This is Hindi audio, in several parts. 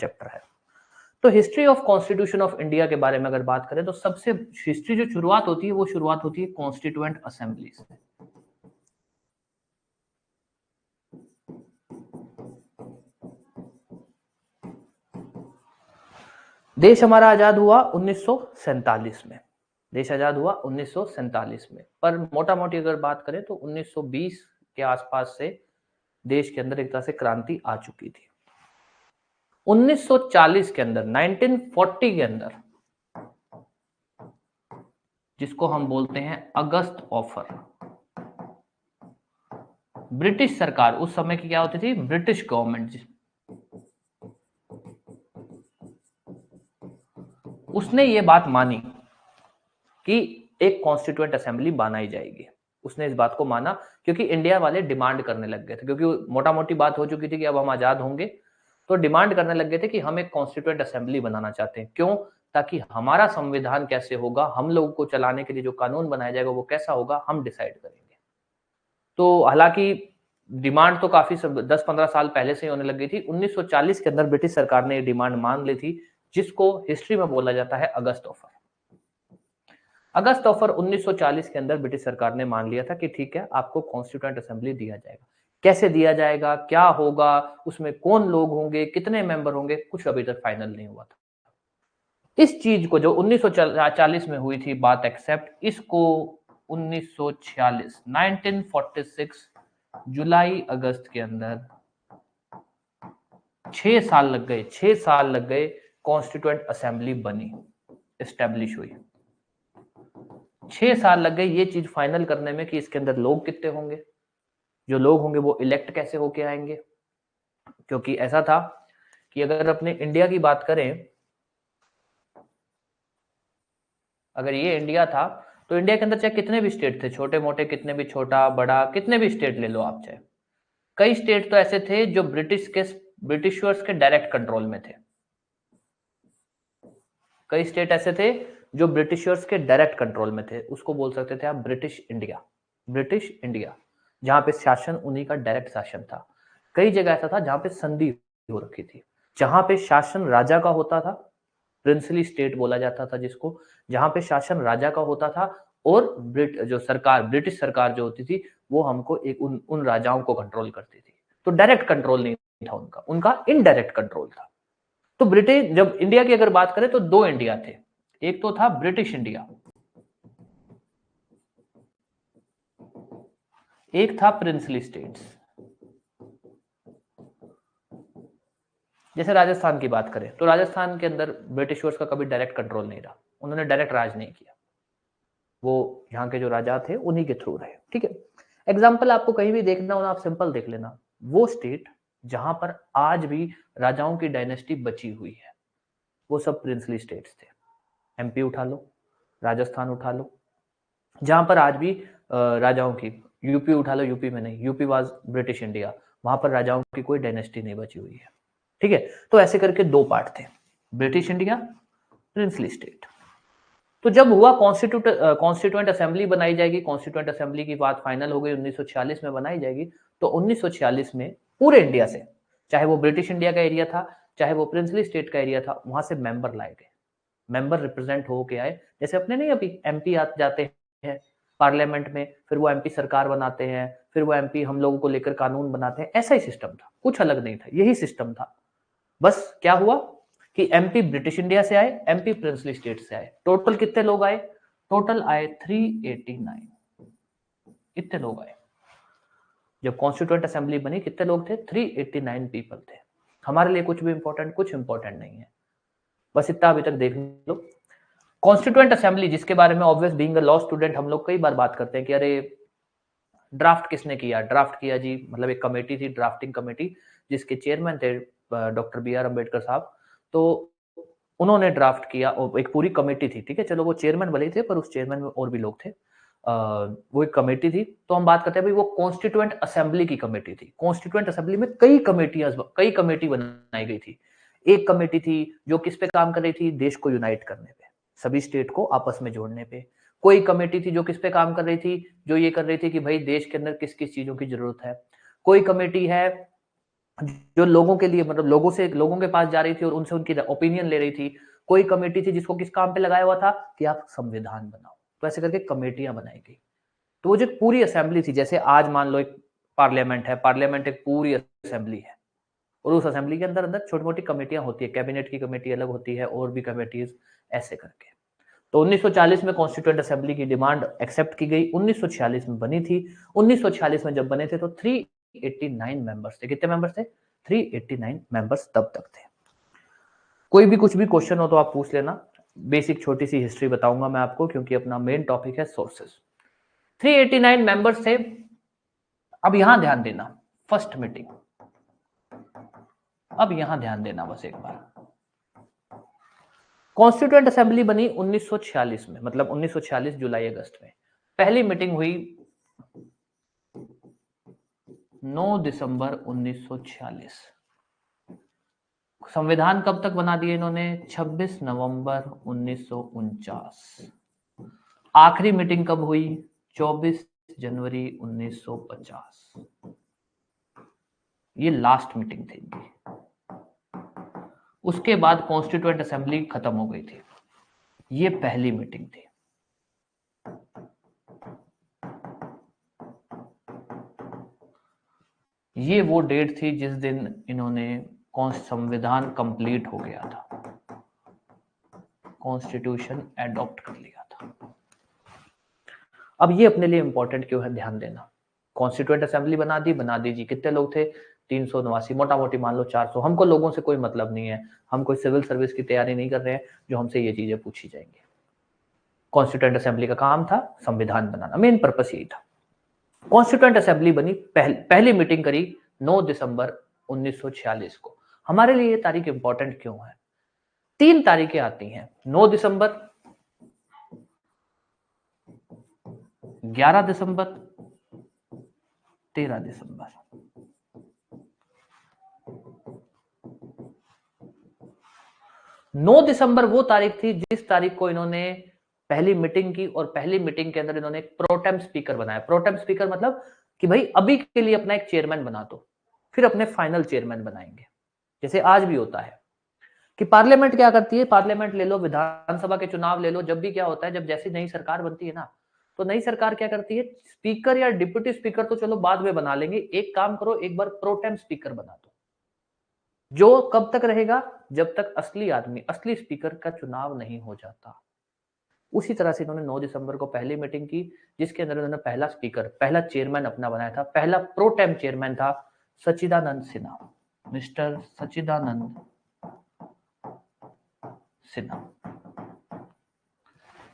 चैप्टर है। तो history of constitution of India के बारे में अगर बात करें तो सबसे हिस्ट्री जो शुरुआत होती है वो शुरुआत होती है कॉन्स्टिट्यूएंट असेंबली से। देश हमारा आजाद हुआ 1947 में, देश आजाद हुआ 1947 में, पर मोटा मोटी अगर बात करें तो 1920 के आसपास से देश के अंदर एक तरह से क्रांति आ चुकी थी। 1940 के अंदर, 1940 के अंदर, जिसको हम बोलते हैं अगस्त ऑफर, ब्रिटिश सरकार, उस समय की क्या होती थी, ब्रिटिश गवर्नमेंट, उसने ये बात मानी कि एक कॉन्स्टिट्यूएंट असेंबली बनाई जाएगी। उसने इस बात को माना क्योंकि इंडिया वाले डिमांड करने लग गए थे, क्योंकि मोटा मोटी बात हो चुकी थी कि अब हम आजाद होंगे, तो डिमांड करने लग गए थे कि हम एक कॉन्स्टिट्यूएंट असेंबली बनाना चाहते हैं। क्यों? ताकि हमारा संविधान कैसे होगा, हम लोगों को चलाने के लिए जो कानून बनाया जाएगा वो कैसा होगा, हम डिसाइड करेंगे। तो हालांकि डिमांड तो काफी 10-15 साल पहले से ही होने लग गई थी। 1940 के अंदर ब्रिटिश सरकार ने डिमांड मान ली थी, जिसको हिस्ट्री में बोला जाता है अगस्त ऑफर। अगस्त ऑफर 1940 के अंदर ब्रिटिश सरकार ने मान लिया था कि ठीक है, आपको कॉन्स्टिट्यूएंट असेंबली दिया जाएगा। कैसे दिया जाएगा, क्या होगा, उसमें कौन लोग होंगे, कितने मेंबर होंगे, कुछ अभी तक फाइनल नहीं हुआ था। इस चीज को जो 1940 में हुई थी बात एक्सेप्ट, इसको 1946 जुलाई अगस्त के अंदर 6 साल लग गए, 6 साल लग गए, कॉन्स्टिट्यूएंट असेंबली बनी, एस्टेब्लिश हुई। 6 साल लग गए ये चीज फाइनल करने में कि इसके अंदर लोग कितने होंगे, जो लोग होंगे वो इलेक्ट कैसे होके आएंगे। क्योंकि ऐसा था कि अगर अपने इंडिया की बात करें, अगर ये इंडिया था तो इंडिया के अंदर चाहे कितने भी स्टेट थे, छोटे मोटे, कितने भी, छोटा बड़ा, कितने भी स्टेट ले लो आप चाहे, कई स्टेट तो ऐसे थे जो ब्रिटिशर्स के डायरेक्ट कंट्रोल में थे। कई स्टेट ऐसे थे जो ब्रिटिशर्स के डायरेक्ट कंट्रोल में थे, उसको बोल सकते थे आप ब्रिटिश इंडिया। ब्रिटिश इंडिया, जहां पे शासन उन्हीं का डायरेक्ट शासन था। कई जगह ऐसा था जहां पे संधि हो रखी थी, जहां पे शासन राजा का होता था, प्रिंसली स्टेट बोला जाता था जिसको, जहां पे शासन राजा का होता था, और जो सरकार, ब्रिटिश सरकार जो होती थी वो हमको एक उन राजाओं को कंट्रोल करती थी। तो डायरेक्ट कंट्रोल नहीं था उनका, उनका इनडायरेक्ट कंट्रोल था। तो ब्रिटिश, जब इंडिया की अगर बात करें तो दो इंडिया थे, एक तो था ब्रिटिश इंडिया, एक था प्रिंसली स्टेट्स। जैसे राजस्थान की बात करें तो राजस्थान के अंदर ब्रिटिशर्स का कभी डायरेक्ट कंट्रोल नहीं रहा, उन्होंने डायरेक्ट राज नहीं किया, वो यहाँ के जो राजा थे उन्हीं के थ्रू रहे। ठीक है, एग्जाम्पल आपको कहीं भी देखना हो ना, आप सिंपल देख लेना, वो स्टेट जहां पर आज भी राजाओं की डायनेस्टी बची हुई है वो सब प्रिंसली स्टेट्स थे। एमपी उठा लो, राजस्थान उठा लो, जहां पर आज भी राजाओं की, यूपी उठा लो, यूपी में नहीं, यूपी वाज ब्रिटिश इंडिया, वहां पर राजाओं की कोई डायनेस्टी नहीं बची हुई है। ठीक है, तो ऐसे करके दो पार्ट थे, ब्रिटिश इंडिया, प्रिंसली स्टेट। तो जब हुआ कॉन्स्टिट्यूएंट असेंबली बनाई जाएगी, कॉन्स्टिट्यूएंट असेंबली की बात फाइनल हो गई, 1946 में बनाई जाएगी। तो 1946 में पूरे इंडिया से, चाहे वो ब्रिटिश इंडिया का एरिया था, चाहे वो प्रिंसली स्टेट का एरिया था, वहां से मेंबर लाए गए, मेंबर रिप्रेजेंट होके आए। जैसे अपने नहीं अभी एमपी जाते हैं पार्लियामेंट में, फिर वो एमपी सरकार बनाते हैं, फिर वो एमपी हम लोगों को लेकर कानून बनाते हैं, ऐसा ही सिस्टम था, कुछ अलग नहीं था, यही सिस्टम था। बस क्या हुआ कि एमपी ब्रिटिश इंडिया से आए, एमपी प्रिंसली स्टेट से आए। टोटल कितने लोग आए? टोटल आए 389, इतने लोग आए। जब कॉन्स्टिट्यूएंट असेंबली बनी कितने लोग थे? 389 पीपल थे। हमारे लिए कुछ भी इंपॉर्टेंट, कुछ इंपॉर्टेंट नहीं है, बस इतना अभी तक देख लो। कॉन्स्टिट्यूएंट असेंबली, जिसके बारे में obvious being a law student हम लोग कई बार बात करते हैं कि अरे ड्राफ्ट किसने किया, ड्राफ्ट किया जी, मतलब एक कमेटी थी, ड्राफ्टिंग कमेटी, जिसके चेयरमैन थे डॉक्टर बी आर अम्बेडकर साहब। तो उन्होंने ड्राफ्ट किया, और एक पूरी कमेटी थी, ठीक है, चलो वो चेयरमैन भले थे पर उस चेयरमैन में और भी लोग थे। वो एक कमेटी थी। तो हम बात करते हैं भाई, वो कॉन्स्टिट्यूएंट असेंबली की कमेटी थी। कॉन्स्टिट्यूएंट असेंबली में कई कमेटी बनाई गई थी। एक कमेटी थी जो किस पे काम कर रही थी? देश को यूनाइट करने पे, सभी स्टेट को आपस में जोड़ने पे। कोई कमेटी थी जो किस पे काम कर रही थी? जो ये कर रही थी कि भाई देश के अंदर किस किस चीजों की जरूरत है। कोई कमेटी है जो लोगों के लिए मतलब लोगों के पास जा रही थी और उनसे उनकी ओपिनियन ले रही थी। कोई कमेटी थी जिसको किस काम पे लगाया हुआ था कि आप संविधान बनाओ, तो ऐसे करके कमेटियां बनाई गई। तो वो जो पूरी असेंबली थी, जैसे आज मान लो एक पार्लियामेंट है, पार्लियामेंट एक पूरी असेंबली है और उस असेंबली के अंदर अंदर छोटी मोटी कमेटियां होती है, कैबिनेट की कमेटी अलग होती है और भी कमेटीज, ऐसे करके। तो 1940 में कॉन्स्टिट्यूएंट असेंबली की डिमांड एक्सेप्ट की गई, 1946 में बनी थी। 1946 में जब बने थे तो 389 मेंबर्स थे। कितने मेंबर्स थे? 389 मेंबर्स तब तक थे। कोई भी कुछ भी क्वेश्चन हो तो आप पूछ लेना, बेसिक छोटी सी हिस्ट्री बताऊंगा मैं आपको, क्योंकि अपना मेन टॉपिक है सोर्सेस। 389 मेंबर्स थे। अब यहां ध्यान देना, फर्स्ट मीटिंग, अब यहां ध्यान देना बस एक बार। कॉन्स्टिट्यूएंट असेंबली बनी 1946 में, मतलब 1946 जुलाई अगस्त में। पहली मीटिंग हुई 9 दिसंबर 1946। संविधान कब तक बना दिए इन्होंने? 26 नवंबर 1949। आखिरी मीटिंग कब हुई? 24 जनवरी 1950। ये लास्ट मीटिंग थी इनकी। उसके बाद कॉन्स्टिट्यूएंट असेंबली खत्म हो गई थी। ये पहली मीटिंग थी। ये वो डेट थी जिस दिन इन्होंने संविधान कंप्लीट हो गया था, कॉन्स्टिट्यूशन एडॉप्ट कर लिया था। अब ये अपने लिए इंपॉर्टेंट क्यों है, ध्यान देना। कॉन्स्टिट्यूएंट असेंबली बना दीजिए। कितने लोग थे? 389, मोटा मोटी मान लो 400। हमको लोगों से कोई मतलब नहीं है, हम कोई सिविल सर्विस की तैयारी नहीं कर रहे हैं जो हमसे ये चीजें पूछी जाएंगी। कॉन्स्टिट्यूएंट असेंबली का काम था संविधान बनाना, मेन पर्पस यही था। कॉन्स्टिट्यूएंट असेंबली बनी, पहली मीटिंग करी 9 दिसंबर 1946 को। हमारे लिए ये तारीख इंपॉर्टेंट क्यों है? 3 तारीखें आती हैं, 9 दिसंबर, 11 दिसंबर, 13 दिसंबर। 9 दिसंबर वो तारीख थी जिस तारीख को इन्होंने पहली मीटिंग की, और पहली मीटिंग के अंदर इन्होंने एक प्रोटेम स्पीकर बनाया। प्रोटेम स्पीकर मतलब कि भाई अभी के लिए अपना एक चेयरमैन बना दो, फिर अपने फाइनल चेयरमैन बनाएंगे। जैसे आज भी होता है कि पार्लियामेंट क्या करती है, पार्लियामेंट ले लो, विधानसभा के चुनाव ले लो, जब भी क्या होता है, जब जैसी नई सरकार बनती है ना, तो नई सरकार क्या करती है, स्पीकर या डिप्यूटी स्पीकर तो चलो बाद में बना लेंगे, एक काम करो, एक बार प्रोटेम स्पीकर बना दो, जो कब तक रहेगा, जब तक असली आदमी, असली स्पीकर का चुनाव नहीं हो जाता। उसी तरह से इन्होंने 9 दिसंबर को पहली मीटिंग की, जिसके अंदर इन्होंने पहला स्पीकर, पहला चेयरमैन अपना बनाया था। पहला प्रोटेम चेयरमैन था सच्चिदानंद सिन्हा, मिस्टर सच्चिदानंद सिन्हा।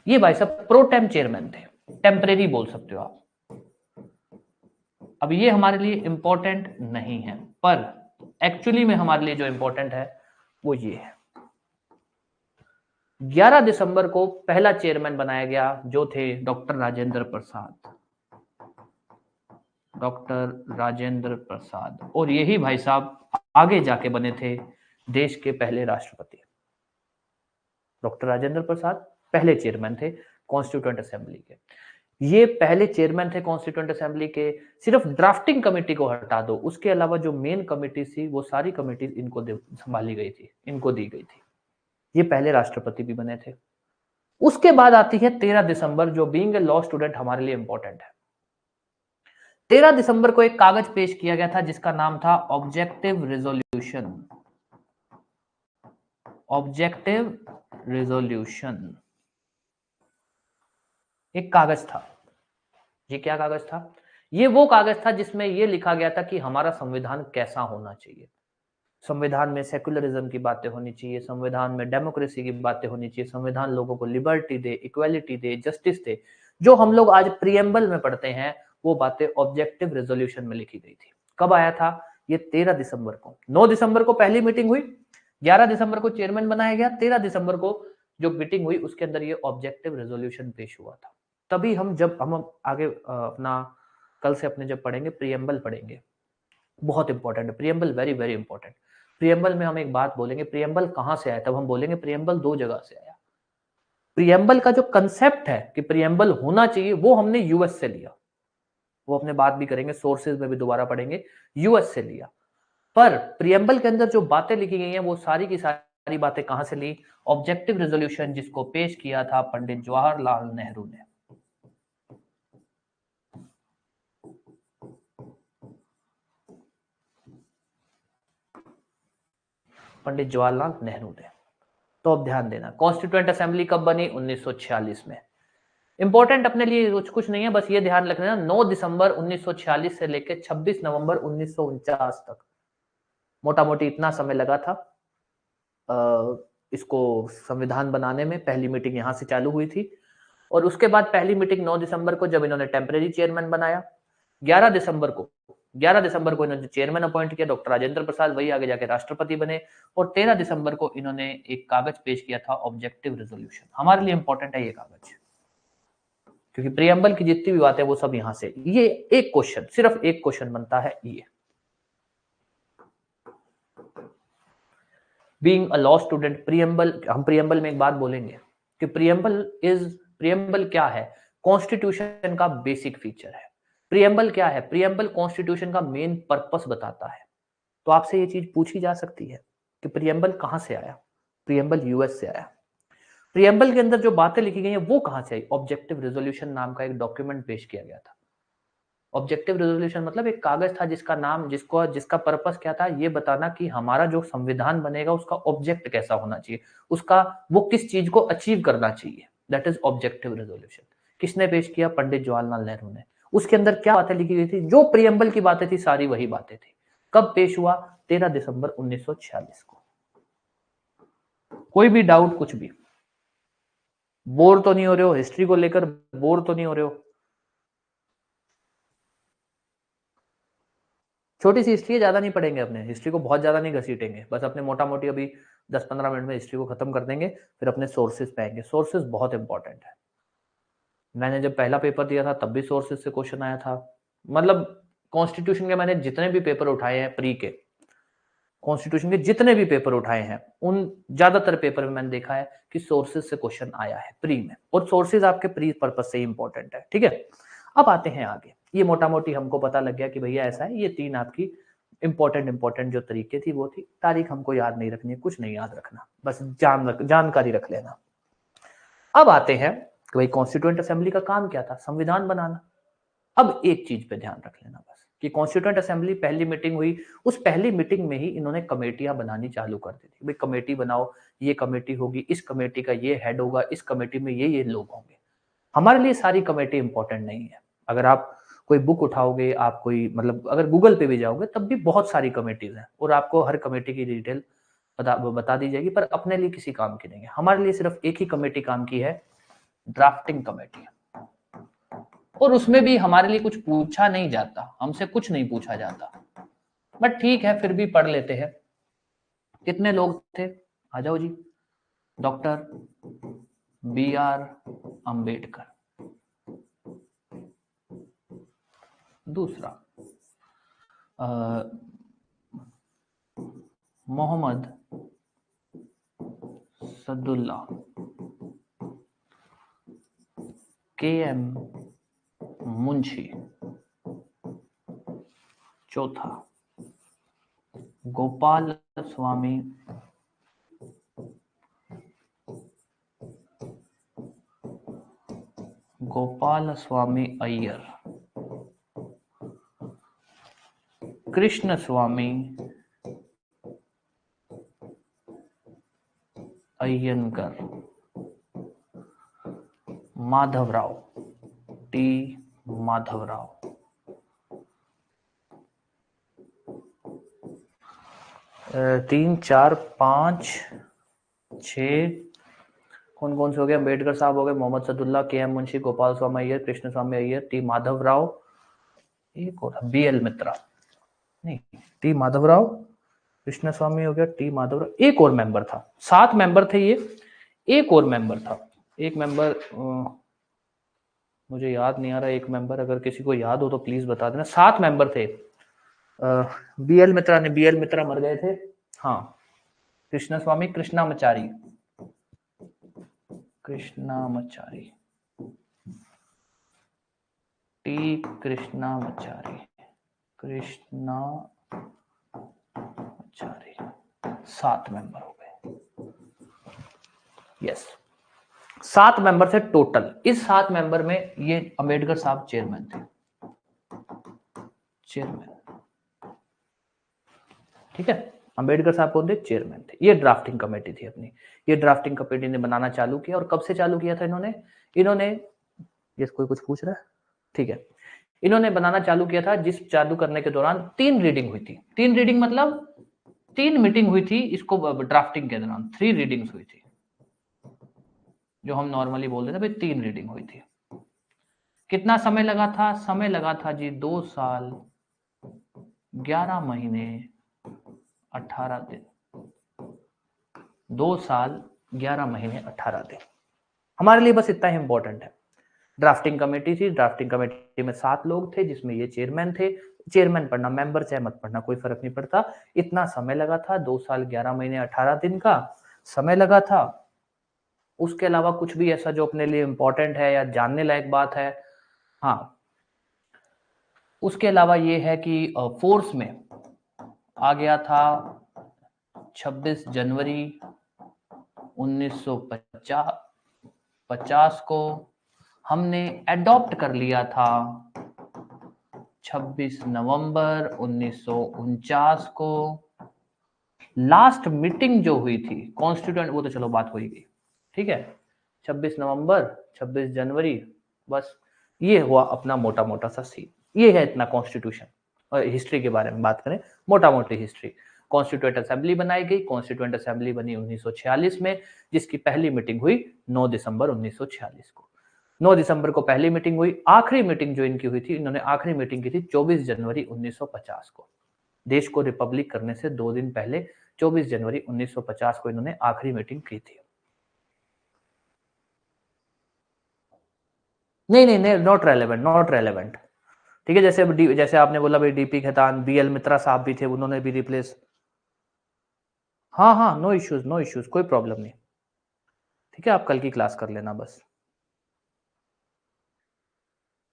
ये भाई साहब प्रोटेम चेयरमैन थे, टेम्परेरी बोल सकते हो आप। अब ये हमारे लिए इंपॉर्टेंट नहीं है, पर एक्चुअली में हमारे लिए जो इंपॉर्टेंट है वो ये है। 11 दिसंबर को पहला चेयरमैन बनाया गया, जो थे डॉक्टर राजेंद्र प्रसाद, डॉक्टर राजेंद्र प्रसाद। और यही भाई साहब आगे जाके बने थे देश के पहले राष्ट्रपति। डॉक्टर राजेंद्र प्रसाद पहले चेयरमैन थे कॉन्स्टिट्यूएंट असेंबली के। ये पहले चेयरमैन थे कॉन्स्टिट्यूएंट असेंबली के। सिर्फ ड्राफ्टिंग कमेटी को हटा दो, उसके अलावा जो मेन कमेटी थी वो सारी कमेटी इनको संभाली गई थी, इनको दी गई थी। ये पहले राष्ट्रपति भी बने थे। उसके बाद आती है 13 दिसंबर, जो बीइंग ए लॉ स्टूडेंट हमारे लिए इंपॉर्टेंट है। 13 दिसंबर को एक कागज पेश किया गया था जिसका नाम था ऑब्जेक्टिव रेजोल्यूशन। ऑब्जेक्टिव रेजोल्यूशन एक कागज था। ये क्या कागज था? ये वो कागज था जिसमें ये लिखा गया था कि हमारा संविधान कैसा होना चाहिए। संविधान में सेक्युलरिज्म की बातें होनी चाहिए, संविधान में डेमोक्रेसी की बातें होनी चाहिए, संविधान लोगों को लिबर्टी दे, इक्वालिटी दे, जस्टिस दे। जो हम लोग आज प्रियम्बल में पढ़ते हैं वो बातें ऑब्जेक्टिव रेजोल्यूशन में लिखी गई थी। कब आया था? ये 13 दिसंबर को। 9 दिसंबर को पहली मीटिंग हुई, 11 दिसंबर को चेयरमैन बनाया गया, 13 दिसंबर को जो मीटिंग हुई उसके अंदर ये ऑब्जेक्टिव रेजोल्यूशन पेश हुआ था। तभी जब हम आगे अपना कल से अपने जब पढ़ेंगे प्रियम्बल पढ़ेंगे, बहुत इंपॉर्टेंट है preamble, very very important. Preamble में हम एक बात बोलेंगे, प्रियम्बल कहां से आया, तब हम बोलेंगे प्रियम्बल 2 जगह से आया। प्रियम्बल का जो कंसेप्ट है कि प्रियम्बल होना चाहिए वो हमने यूएस से लिया, वो अपने बात भी करेंगे, सोर्सेज में भी दोबारा पढ़ेंगे, यूएस से लिया। पर प्रियम्बल के अंदर जो बातें लिखी गई हैं वो सारी की सारी बातें कहां से ली? ऑब्जेक्टिव रेजोल्यूशन जिसको पेश किया था पंडित जवाहरलाल नेहरू ने। पंडित जवाहरलाल नेहरू ने। तो अब ध्यान देना, कॉन्स्टिट्यूएंट असेंबली कब बनी? 1946 में। इंपॉर्टेंट अपने लिए कुछ नहीं है, बस ये ध्यान रखना 9 दिसंबर 1946 से लेकर 26 नवंबर 1949 तक, मोटा मोटी इतना समय लगा था इसको संविधान बनाने में। पहली मीटिंग यहां से चालू हुई थी और उसके बाद पहली मीटिंग 9 दिसंबर को जब इन्होंने टेम्परेरी चेयरमैन बनाया। 11 दिसंबर को इन्होंने चेयरमैन अपॉइंट किया, डॉक्टर राजेंद्र प्रसाद, वही आगे जाके राष्ट्रपति बने। और 13 दिसंबर को इन्होंने एक कागज पेश किया था, ऑब्जेक्टिव रेजोल्यूशन। हमारे लिए इंपॉर्टेंट है ये कागज, क्योंकि प्रियम्बल की जितनी भी बातें वो सब यहां से। ये एक क्वेश्चन, सिर्फ एक क्वेश्चन बनता है ये। Being a law student, preamble, हम प्रियम्बल में एक बात बोलेंगे कि प्रियम्बल क्या है? कॉन्स्टिट्यूशन का बेसिक फीचर है। प्रियम्बल क्या है? प्रियम्बल कॉन्स्टिट्यूशन का मेन पर्पस बताता है। तो आपसे ये चीज पूछी जा सकती है कि प्रियम्बल कहां से आया? प्रियम्बल यूएस से आया। प्रियम्बल के अंदर जो बातें लिखी गई हैं वो कहां से आई? ऑब्जेक्टिव रेजोल्यूशन नाम का एक डॉक्यूमेंट पेश किया गया था। ऑब्जेक्टिव रेजोल्यूशन मतलब एक कागज था जिसका नाम, जिसका पर्पस क्या था? ये बताना कि हमारा जो संविधान बनेगा उसका ऑब्जेक्ट कैसा होना चाहिए, उसका वो किस चीज को अचीव करना चाहिए। That is objective resolution. किसने पेश किया? पंडित जवाहरलाल नेहरू ने। उसके अंदर क्या बातें लिखी गई थी? जो प्रियम्बल की बातें थी सारी वही बातें थी। कब पेश हुआ? 13 दिसंबर 1946 को। कोई भी डाउट, कुछ भी? बोर तो नहीं हो रहे हो? हिस्ट्री को लेकर बोर तो नहीं हो रहे हो? छोटी सी हिस्ट्री है, ज्यादा नहीं पढ़ेंगे, अपने हिस्ट्री को बहुत ज्यादा नहीं घसीटेंगे, बस अपने मोटा मोटी अभी 10-15 मिनट में हिस्ट्री को खत्म कर देंगे, फिर अपने सोर्सेज पे आएंगे। सोर्सेज बहुत इंपॉर्टेंट है। मैंने जब पहला पेपर दिया था तब भी सोर्सेज से क्वेश्चन आया था। मतलब कॉन्स्टिट्यूशन के मैंने जितने भी पेपर उठाए हैं प्री के, कॉन्स्टिट्यूशन के जितने भी पेपर उठाए हैं उन ज्यादातर पेपर में मैंने देखा है कि सोर्सेज से क्वेश्चन आया है प्री में, और सोर्सेज आपके प्री पर्पज से ही इंपॉर्टेंट है। ठीक है, अब आते हैं आगे। ये मोटा मोटी हमको पता लग गया कि भैया ऐसा है। ये तीन आपकी इंपॉर्टेंट जो तरीके थी वो थी। तारीख हमको याद नहीं रखनी है, कुछ नहीं याद रखना, बस जानकारी रख लेना। अब आते हैं कि भाई कॉन्स्टिट्यूएंट असेंबली का काम क्या था? संविधान बनाना। अब एक चीज पे ध्यान रख लेना बस, कि कॉन्स्टिट्यूएंट असेंबली पहली मीटिंग हुई, उस पहली मीटिंग में ही इन्होंने कमेटियां बनानी चालू कर दी थी। भाई कमेटी बनाओ, ये कमेटी होगी, इस कमेटी का ये हेड होगा, इस कमेटी में ये लोग होंगे। हमारे लिए सारी कमेटी इंपॉर्टेंट नहीं है। अगर आप कोई बुक उठाओगे, आप कोई मतलब अगर गूगल पे भी जाओगे तब भी बहुत सारी कमेटीज हैं और आपको हर कमेटी की डिटेल बता दी जाएगी, पर अपने लिए किसी काम की नहीं है। हमारे लिए सिर्फ एक ही कमेटी काम की है, ड्राफ्टिंग कमेटी। और उसमें भी हमारे लिए कुछ पूछा नहीं जाता, हमसे कुछ नहीं पूछा जाता, बट ठीक है फिर भी पढ़ लेते हैं। कितने लोग थे? आ जाओ जी। Doctor B R Ambedkar. दूसरा मोहम्मद सदुल्ला। K M Munshi. चौथा गोपाल स्वामी अय्यर। कृष्ण स्वामी अय्यंकर। माधवराव, टी माधवराव। तीन, चार, पांच, छह, कौन कौन से हो गए? अम्बेडकर साहब हो गए, मोहम्मद सदुल्ला, के एम मुंशी, गोपाल स्वामी अय्यर, कृष्ण स्वामी अय्यर, टी माधवराव, एक और बी एल मित्रा। नहीं, टी माधवराव, कृष्ण स्वामी हो गया, टी माधवराव, एक और मेंबर था। 7 मेंबर थे ये। एक और मेंबर था, एक मेंबर मुझे याद नहीं आ रहा। एक मेंबर अगर किसी को याद हो तो प्लीज बता देना। 7 मेंबर थे। बी एल मित्रा मर गए थे। हाँ, कृष्ण स्वामी, कृष्णामचारी, टी कृष्णामचारी, चार 7 मेंबर हो गए। यस, 7 मेंबर थे टोटल। इस 7 मेंबर में ये अंबेडकर साहब चेयरमैन थे, चेयरमैन, ठीक है। अंबेडकर साहब कौन थे? चेयरमैन थे। ये ड्राफ्टिंग कमेटी थी अपनी। ये ड्राफ्टिंग कमेटी ने बनाना चालू किया। और कब से चालू किया था इन्होंने ये कोई कुछ पूछ रहा है? ठीक है, इन्होंने बनाना चालू किया था, जिस चालू करने के दौरान 3 रीडिंग हुई थी। 3 रीडिंग मतलब 3 मीटिंग हुई थी इसको ड्राफ्टिंग के दौरान, 3 रीडिंग्स हुई थी, जो हम नॉर्मली बोलते थे भाई 3 रीडिंग हुई थी। कितना समय लगा था? समय लगा था जी 2 साल 11 महीने 18 दिन। 2 साल 11 महीने 18 दिन। हमारे लिए बस इतना ही इंपॉर्टेंट है। ड्राफ्टिंग कमेटी थी, ड्राफ्टिंग कमेटी में 7 लोग थे, जिसमें ये चेयरमैन थे। चेयरमैन पढ़ना, मेंबर चाहे मत पढ़ना, कोई फर्क नहीं पड़ता। इतना समय लगा था, 2 साल 11 महीने 18 दिन का समय लगा था। उसके अलावा कुछ भी ऐसा जो अपने लिए इंपॉर्टेंट है या जानने लायक बात है? हाँ, उसके अलावा ये है कि फोर्स में आ गया था 26 जनवरी 1950 को। हमने एडॉप्ट कर लिया था 26 नवंबर 1949 को। लास्ट मीटिंग जो हुई थी कॉन्स्टिट्यूएंट, वो तो चलो बात हो ही गई, ठीक है। 26 नवंबर 26 जनवरी, बस ये हुआ अपना मोटा मोटा सा सीन। ये है इतना कॉन्स्टिट्यूशन। और हिस्ट्री के बारे में बात करें, मोटा मोटी हिस्ट्री, कॉन्स्टिट्यूएंट असेंबली बनाई गई। कॉन्स्टिट्यूएंट असेंबली बनी 1946 में, जिसकी पहली मीटिंग हुई 9 दिसंबर 1946 को। 9 दिसंबर को पहली मीटिंग हुई। आखिरी मीटिंग जो इनकी हुई थी, इन्होंने आखिरी मीटिंग की थी 24 जनवरी 1950 को। देश को रिपब्लिक करने से 2 दिन पहले 24 जनवरी 1950 को इन्होंने आखिरी मीटिंग की थी। नहीं, नॉट रेलेवेंट, नॉट रेलेवेंट, ठीक है। जैसे आपने बोला भाई डीपी खेतान, बीएल मित्रा साहब भी थे, उन्होंने भी रिप्लेस। हाँ, नो इश्यूज, नो इश्यूज, कोई प्रॉब्लम नहीं, ठीक है। आप कल की क्लास कर लेना बस,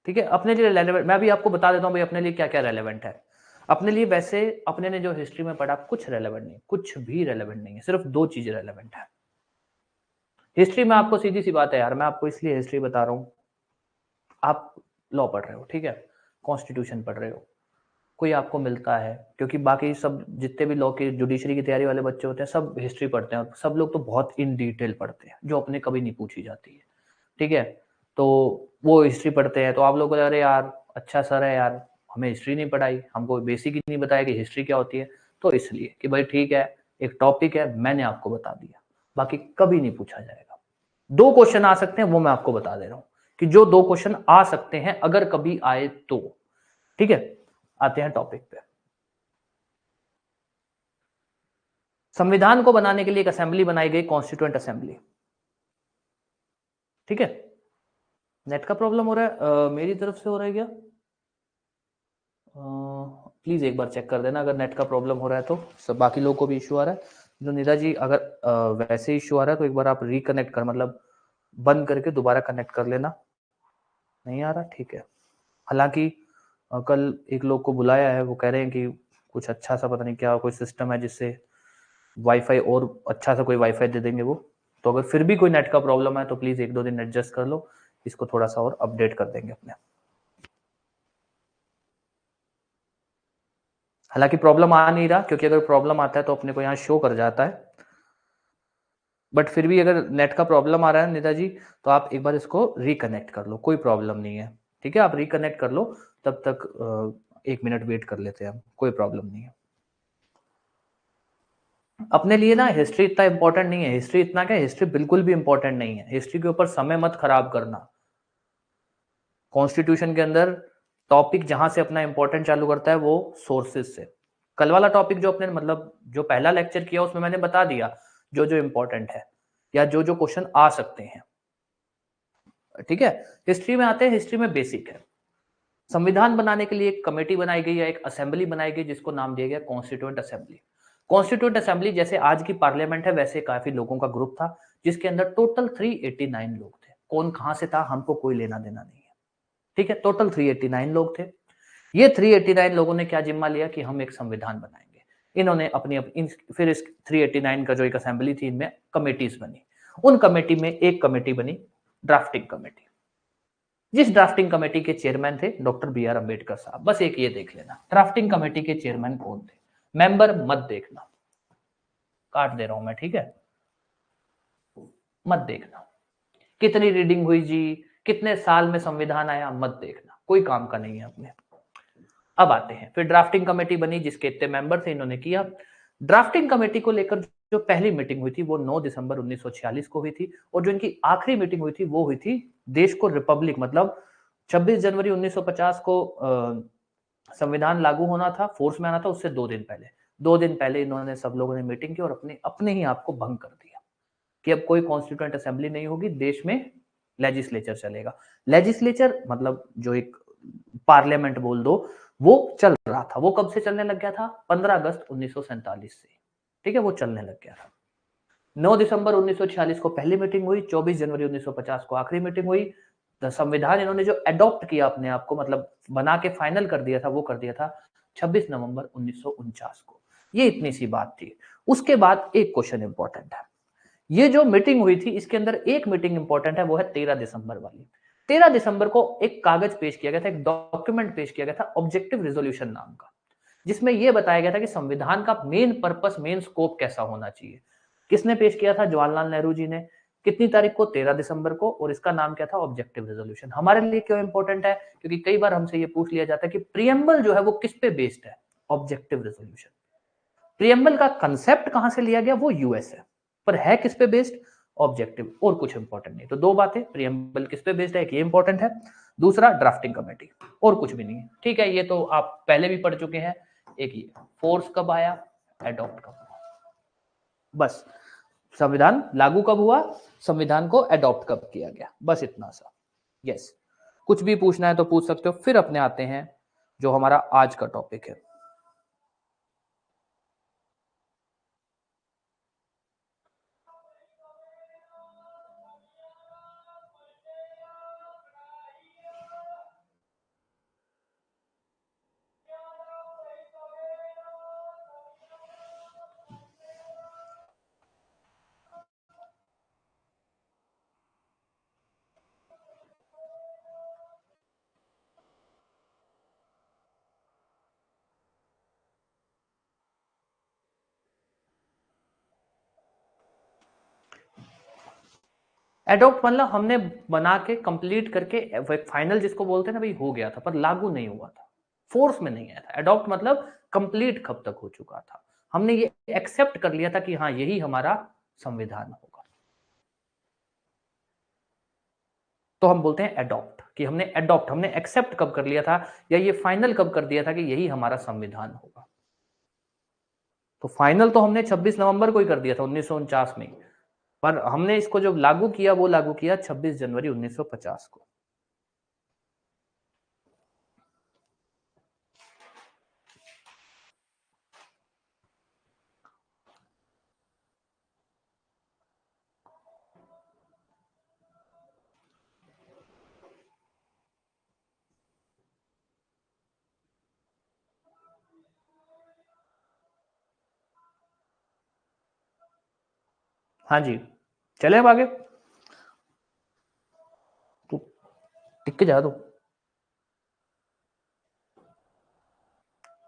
ठीक है। अपने लिए रेलेवेंट, मैं भी आपको बता देता हूँ भाई अपने लिए क्या क्या रेलेवेंट है। अपने लिए वैसे अपने ने जो हिस्ट्री में पढ़ा, कुछ रेलेवेंट नहीं, कुछ भी रेलेवेंट नहीं है। सिर्फ 2 चीजें रेलेवेंट है हिस्ट्री में। आपको सीधी सी बात है यार, मैं आपको इसलिए हिस्ट्री बता रहा हूँ। आप लॉ पढ़ रहे हो, ठीक है, कॉन्स्टिट्यूशन पढ़ रहे हो, कोई आपको मिलता है, क्योंकि बाकी सब जितने भी लॉ की जुडिशरी की तैयारी वाले बच्चे होते हैं, सब हिस्ट्री पढ़ते हैं। और सब लोग तो बहुत इन डिटेल पढ़ते हैं, जो अपने कभी नहीं पूछी जाती है, ठीक है। तो वो हिस्ट्री पढ़ते हैं, तो आप लोग को अरे यार अच्छा सर है यार, हमें हिस्ट्री नहीं पढ़ाई, हमको बेसिक ही नहीं बताया कि हिस्ट्री क्या होती है। तो इसलिए कि भाई ठीक है, एक टॉपिक है, मैंने आपको बता दिया, बाकी कभी नहीं पूछा जाएगा। 2 क्वेश्चन आ सकते हैं, वो मैं आपको बता दे रहा हूं कि जो 2 क्वेश्चन आ सकते हैं अगर कभी आए तो, ठीक है। आते हैं टॉपिक पे। संविधान को बनाने के लिए एक असेंबली बनाई गई, कॉन्स्टिट्यूएंट असेंबली, ठीक है। नेट का प्रॉब्लम हो रहा है? मेरी तरफ से हो रहा है क्या? प्लीज एक बार चेक कर देना अगर नेट का प्रॉब्लम हो रहा है तो। सब बाकी लोगों को भी इशू आ रहा है तो निदा जी, अगर वैसे इशू आ रहा है तो एक बार आप रिकनेक्ट कर, मतलब बंद करके दोबारा कनेक्ट कर लेना। नहीं आ रहा, ठीक है। हालांकि कल एक लोग को बुलाया है, वो कह रहे हैं कि कुछ अच्छा सा पता नहीं क्या कोई सिस्टम है जिससे वाईफाई और अच्छा सा कोई वाईफाई दे देंगे वो। तो अगर फिर भी कोई नेट का प्रॉब्लम है तो प्लीज 1-2 दिन एडजस्ट कर लो, इसको थोड़ा सा और अपडेट कर देंगे अपने। हालांकि प्रॉब्लम आ नहीं रहा, क्योंकि अगर प्रॉब्लम आता है तो अपने को यहाँ शो कर जाता है, बट फिर भी अगर नेट का प्रॉब्लम आ रहा है निदा जी, तो आप एक बार इसको रिकनेक्ट कर लो, कोई प्रॉब्लम नहीं है, ठीक है। आप रिकनेक्ट कर लो, तब तक 1 मिनट वेट कर लेते हैं हम, कोई प्रॉब्लम नहीं है। अपने लिए ना हिस्ट्री इतना इंपॉर्टेंट नहीं है। हिस्ट्री इतना क्या, हिस्ट्री बिल्कुल भी इंपॉर्टेंट नहीं है। हिस्ट्री के ऊपर समय मत खराब करना। कॉन्स्टिट्यूशन के अंदर टॉपिक जहां से अपना इंपॉर्टेंट चालू करता है वो सोर्सेज से। कल वाला टॉपिक जो अपने मतलब जो पहला लेक्चर किया उसमें मैंने बता दिया जो जो इंपॉर्टेंट है या जो जो क्वेश्चन आ सकते हैं, ठीक है। हिस्ट्री में आते हैं, हिस्ट्री में बेसिक है। संविधान बनाने के लिए एक कमेटी बनाई गई या एक असेंबली बनाई गई जिसको नाम दिया गया कॉन्स्टिट्यूएंट असेंबली। कॉन्स्टिट्यूएंट असेंबली जैसे आज की पार्लियामेंट है वैसे काफी लोगों का ग्रुप था, जिसके अंदर टोटल 389 लोग थे। कौन कहां से था हमको कोई लेना देना नहीं है, ठीक है। टोटल 389 लोग थे। ये 389 लोगों ने क्या जिम्मा लिया कि हम एक संविधान बनाएंगे। इन्होंने अपनी फिर इस 389 का जो एक असेंबली थी, इनमें कमेटीज बनी। उन कमेटी में एक कमेटी बनी ड्राफ्टिंग कमेटी, जिस ड्राफ्टिंग कमेटी के चेयरमैन थे डॉक्टर बी आर अम्बेडकर साहब। बस एक ये देख लेना, ड्राफ्टिंग कमेटी के चेयरमैन कौन थे। मेंबर मत देखना, काट दे रहा हूं मैं, ठीक है, मत देखना। कितनी रीडिंग हुई जी, कितने साल में संविधान आया, मत देखना, कोई काम का नहीं है अपने। अब आते हैं, फिर ड्राफ्टिंग कमेटी बनी, जिसके इतने मेंबर थे, इन्होंने किया। ड्राफ्टिंग कमेटी को लेकर जो पहली मीटिंग हुई थी वो 9 दिसंबर 1946 को हुई थी, और जो इनकी आखिरी मीटिंग हुई थी वो हुई थी देश को रिपब्लिक, मतलब 26 जनवरी 1950 को संविधान लागू होना था, फोर्स में आना था, उससे 2 दिन पहले इन्होंने सब लोगों ने मीटिंग की और अपने ही आप को भंग कर दिया कि अब कोई कॉन्स्टिट्यूएंट असेंबली नहीं होगी, देश में लेजिस्लेचर चलेगा। लेजिस्लेचर मतलब जो एक पार्लियामेंट बोल दो, वो चल रहा था। वो कब से चलने लग गया था? 15 अगस्त 1947 से, ठीक है, वो चलने लग गया था। 9 दिसंबर 1946 को पहली मीटिंग हुई, 24 जनवरी 1950 को आखिरी मीटिंग हुई। संविधान इन्होंने जो अडॉप्ट किया अपने आप को, मतलब बना के फाइनल कर दिया था, वो कर दिया था 26 नवंबर 1949 को। ये इतनी सी बात थी। उसके बाद एक क्वेश्चन इंपॉर्टेंट है, ये जो मीटिंग हुई थी इसके अंदर एक मीटिंग इंपॉर्टेंट है, वो है 13 दिसंबर वाली। 13 दिसंबर को एक कागज पेश किया गया था, एक डॉक्यूमेंट पेश किया गया था, ऑब्जेक्टिव रेजोल्यूशन नाम का, जिसमें यह बताया गया था कि संविधान का मेन पर्पस, मेन स्कोप कैसा होना चाहिए। किसने पेश किया था? जवाहरलाल नेहरू जी ने। कितनी तारीख को? 13 दिसंबर को, और इसका नाम क्या था? Objective resolution. हमारे लिए क्यों इंपॉर्टेंट है? क्योंकि कई बार हमसे ये पूछ लिया जाता है कि प्रियम्बल जो है वो किस पे बेस्ड है? Objective resolution. प्रियम्बल का कंसेप्ट कहां से लिया गया? वो यूएस है, पर है किस पे बेस्ड? ऑब्जेक्टिव, और कुछ इंपॉर्टेंट नहीं। तो दो बातें, प्रियम्बल किस पे बेस्ड है, एक ये इंपॉर्टेंट है, दूसरा ड्राफ्टिंग कमेटी, और कुछ भी नहीं है, ठीक है। ये तो आप पहले भी पढ़ चुके हैं। एक ये फोर्स कब आया, एडॉप्ट कब हुआ, बस संविधान लागू कब हुआ, संविधान को एडॉप्ट कब किया गया, बस इतना सा। यस, कुछ भी पूछना है तो पूछ सकते हो। फिर अपने आते हैं जो हमारा आज का टॉपिक है। एडॉप्ट मतलब हमने बना के कंप्लीट करके फाइनल जिसको बोलते हैं ना भाई, हो गया था, पर लागू नहीं हुआ था, फोर्स में नहीं आया था। एडॉप्ट मतलब कंप्लीट कब तक हो चुका था, हमने ये एक्सेप्ट कर लिया था कि हाँ यही हमारा संविधान होगा, तो हम बोलते हैं एडॉप्ट, कि हमने एडॉप्ट, हमने एक्सेप्ट कब कर लिया था, या ये फाइनल कब कर दिया था कि यही हमारा संविधान होगा। तो फाइनल तो हमने 26 नवंबर को ही कर दिया था 1949 में, पर हमने इसको जब लागू किया, वो लागू किया 26 जनवरी 1950 को। हाँ जी, चले अब आगे, तू टिक के जा दो।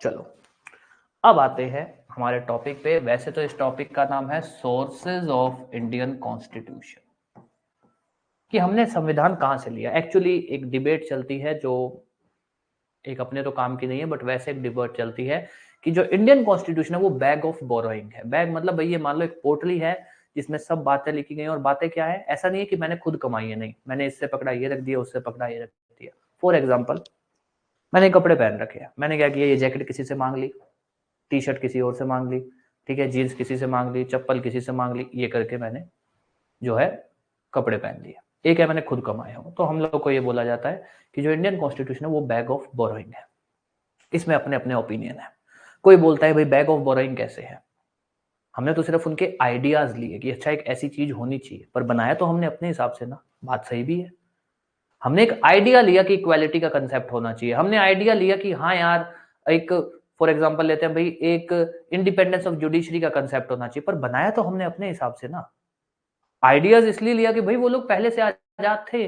चलो अब आते हैं हमारे टॉपिक पे। वैसे तो इस टॉपिक का नाम है सोर्सेज ऑफ इंडियन कॉन्स्टिट्यूशन, कि हमने संविधान कहां से लिया। एक्चुअली एक डिबेट चलती है, जो एक अपने तो काम की नहीं है, बट वैसे एक डिबेट चलती है कि जो इंडियन कॉन्स्टिट्यूशन है वो बैग ऑफ बोरोइंग है। बैग मतलब भाई ये मान लो एक पोटली है जिसमें सब बातें लिखी गई, और बातें क्या है, ऐसा नहीं है कि मैंने खुद कमाई है, नहीं, मैंने इससे पकड़ा ये रख दिया, उससे पकड़ा ये रख दिया। फॉर एग्जाम्पल, मैंने कपड़े पहन रखे हैं, मैंने क्या किया, ये जैकेट किसी से मांग ली, टी शर्ट किसी और से मांग ली, ठीक है, जीन्स किसी से मांग ली, चप्पल किसी से मांग ली, ये करके मैंने जो है कपड़े पहन लिए। एक है मैंने खुद कमाया हूं। तो हम लोग को ये बोला जाता है कि जो इंडियन कॉन्स्टिट्यूशन है वो बैग ऑफ बोरोइंग है। इसमें अपने अपने ओपिनियन है। कोई बोलता है भाई बैग ऑफ बोरोइंग कैसे है, हमने तो सिर्फ उनके आइडियाज लिए कि अच्छा एक ऐसी चीज होनी चाहिए, पर बनाया तो हमने अपने हिसाब से ना। बात सही भी है, हमने एक आइडिया लिया कि इक्वालिटी का कंसेप्ट होना चाहिए, हमने आइडिया लिया कि हाँ यार एक फॉर एग्जांपल लेते हैं भाई, एक इंडिपेंडेंस ऑफ जुडिशरी का कंसेप्ट होना चाहिए, पर बनाया तो हमने अपने हिसाब से ना। आइडियाज इसलिए लिया कि भाई वो लोग पहले से आजाद थे,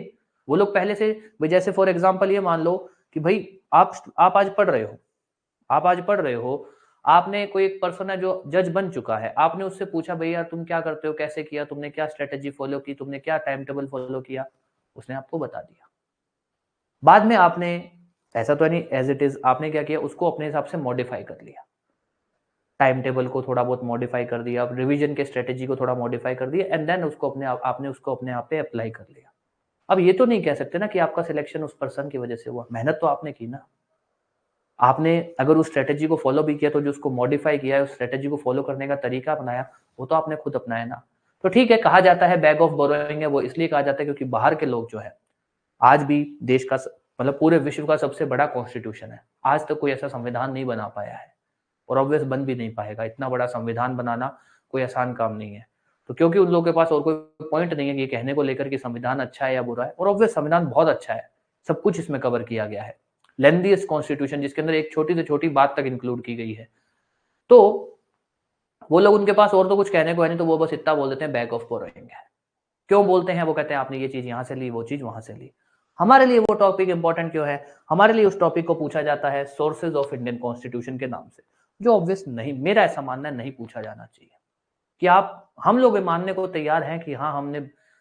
वो लोग पहले से, भाई जैसे फॉर एग्जांपल ये मान लो कि भाई आप आज पढ़ रहे हो, आप आज पढ़ रहे हो, आपने कोई एक पर्सन है जो जज बन चुका है, आपने उससे पूछा भैया तुम क्या करते हो, कैसे किया, तुमने क्या स्ट्रेटेजी फॉलो की, तुमने क्या टाइम टेबल फॉलो किया, उसने आपको बता दिया। बाद में आपने, ऐसा तो नहीं एज इट इज, आपने क्या किया, उसको अपने हिसाब से मॉडिफाई कर लिया, टाइम टेबल को थोड़ा बहुत मॉडिफाई कर दिया, रिवीजन के स्ट्रेटेजी को थोड़ा मॉडिफाई कर दिया, एंड देन उसको आपने उसको अपने आप पे अप्लाई कर लिया। अब ये तो नहीं कह सकते ना कि आपका सिलेक्शन उस पर्सन की वजह से हुआ, मेहनत तो आपने की ना। आपने अगर उस स्ट्रेटेजी को फॉलो भी किया तो जो उसको मॉडिफाई किया है, उस स्ट्रेटेजी को फॉलो करने का तरीका अपनाया, वो तो आपने खुद अपनाया ना। तो ठीक है, कहा जाता है बैग ऑफ बोरोइंग है, वो इसलिए कहा जाता है क्योंकि बाहर के लोग जो है, आज भी देश का मतलब पूरे विश्व का सबसे बड़ा कॉन्स्टिट्यूशन है, आज तक कोई ऐसा संविधान नहीं बना पाया है, और ऑब्वियस बन भी नहीं पाएगा। इतना बड़ा संविधान बनाना कोई आसान काम नहीं है। तो क्योंकि उन लोगों के पास और कोई पॉइंट नहीं है कि ये कहने को लेकर कि संविधान अच्छा है या बुरा है, और ऑब्वियस संविधान बहुत अच्छा है, सब कुछ इसमें कवर किया गया है। लेंथीएस्ट कॉन्स्टिट्यूशन, जिसके अंदर एक छोटी से छोटी बात तक इंक्लूड की गई है। तो वो लोग, उनके पास और तो कुछ कहने को है नहीं, तो वो बस इतना बोल देते हैं बैग ऑफ बोरोइंग है। क्यों बोलते हैं? वो कहते हैं आपने ये चीज यहां से ली, वो चीज वहां से ली। हमारे लिए वो टॉपिक इंपॉर्टेंट क्यों है? हमारे लिए उस टॉपिक को पूछा जाता है सोर्सेज ऑफ इंडियन कॉन्स्टिट्यूशन के नाम से, जो ऑब्वियस नहीं, मेरा ऐसा मानना है, नहीं पूछा जाना चाहिए। कि आप, हम लोग मानने को तैयार हैं कि हाँ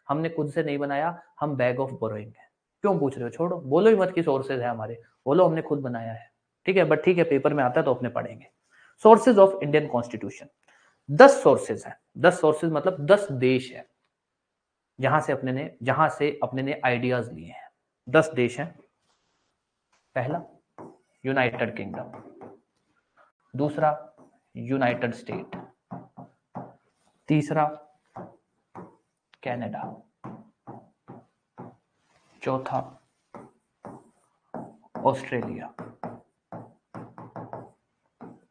हमने खुद से नहीं बनाया, हम बैग ऑफ बोरोइंग है। क्यों पूछ रहे हो? छोड़ो, बोलो ही मत कि सोर्सेज है हमारे, बोलो हमने खुद बनाया है। ठीक है, बट ठीक है, पेपर में आता है तो अपने पढ़ेंगे। Sources of Indian constitution 10 sources है। 10 सोर्सेज मतलब 10 देश है जहां से अपने ने आइडियाज लिए हैं। 10 देश हैं। पहला यूनाइटेड किंगडम, दूसरा यूनाइटेड स्टेट, तीसरा कनाडा, चौथा ऑस्ट्रेलिया,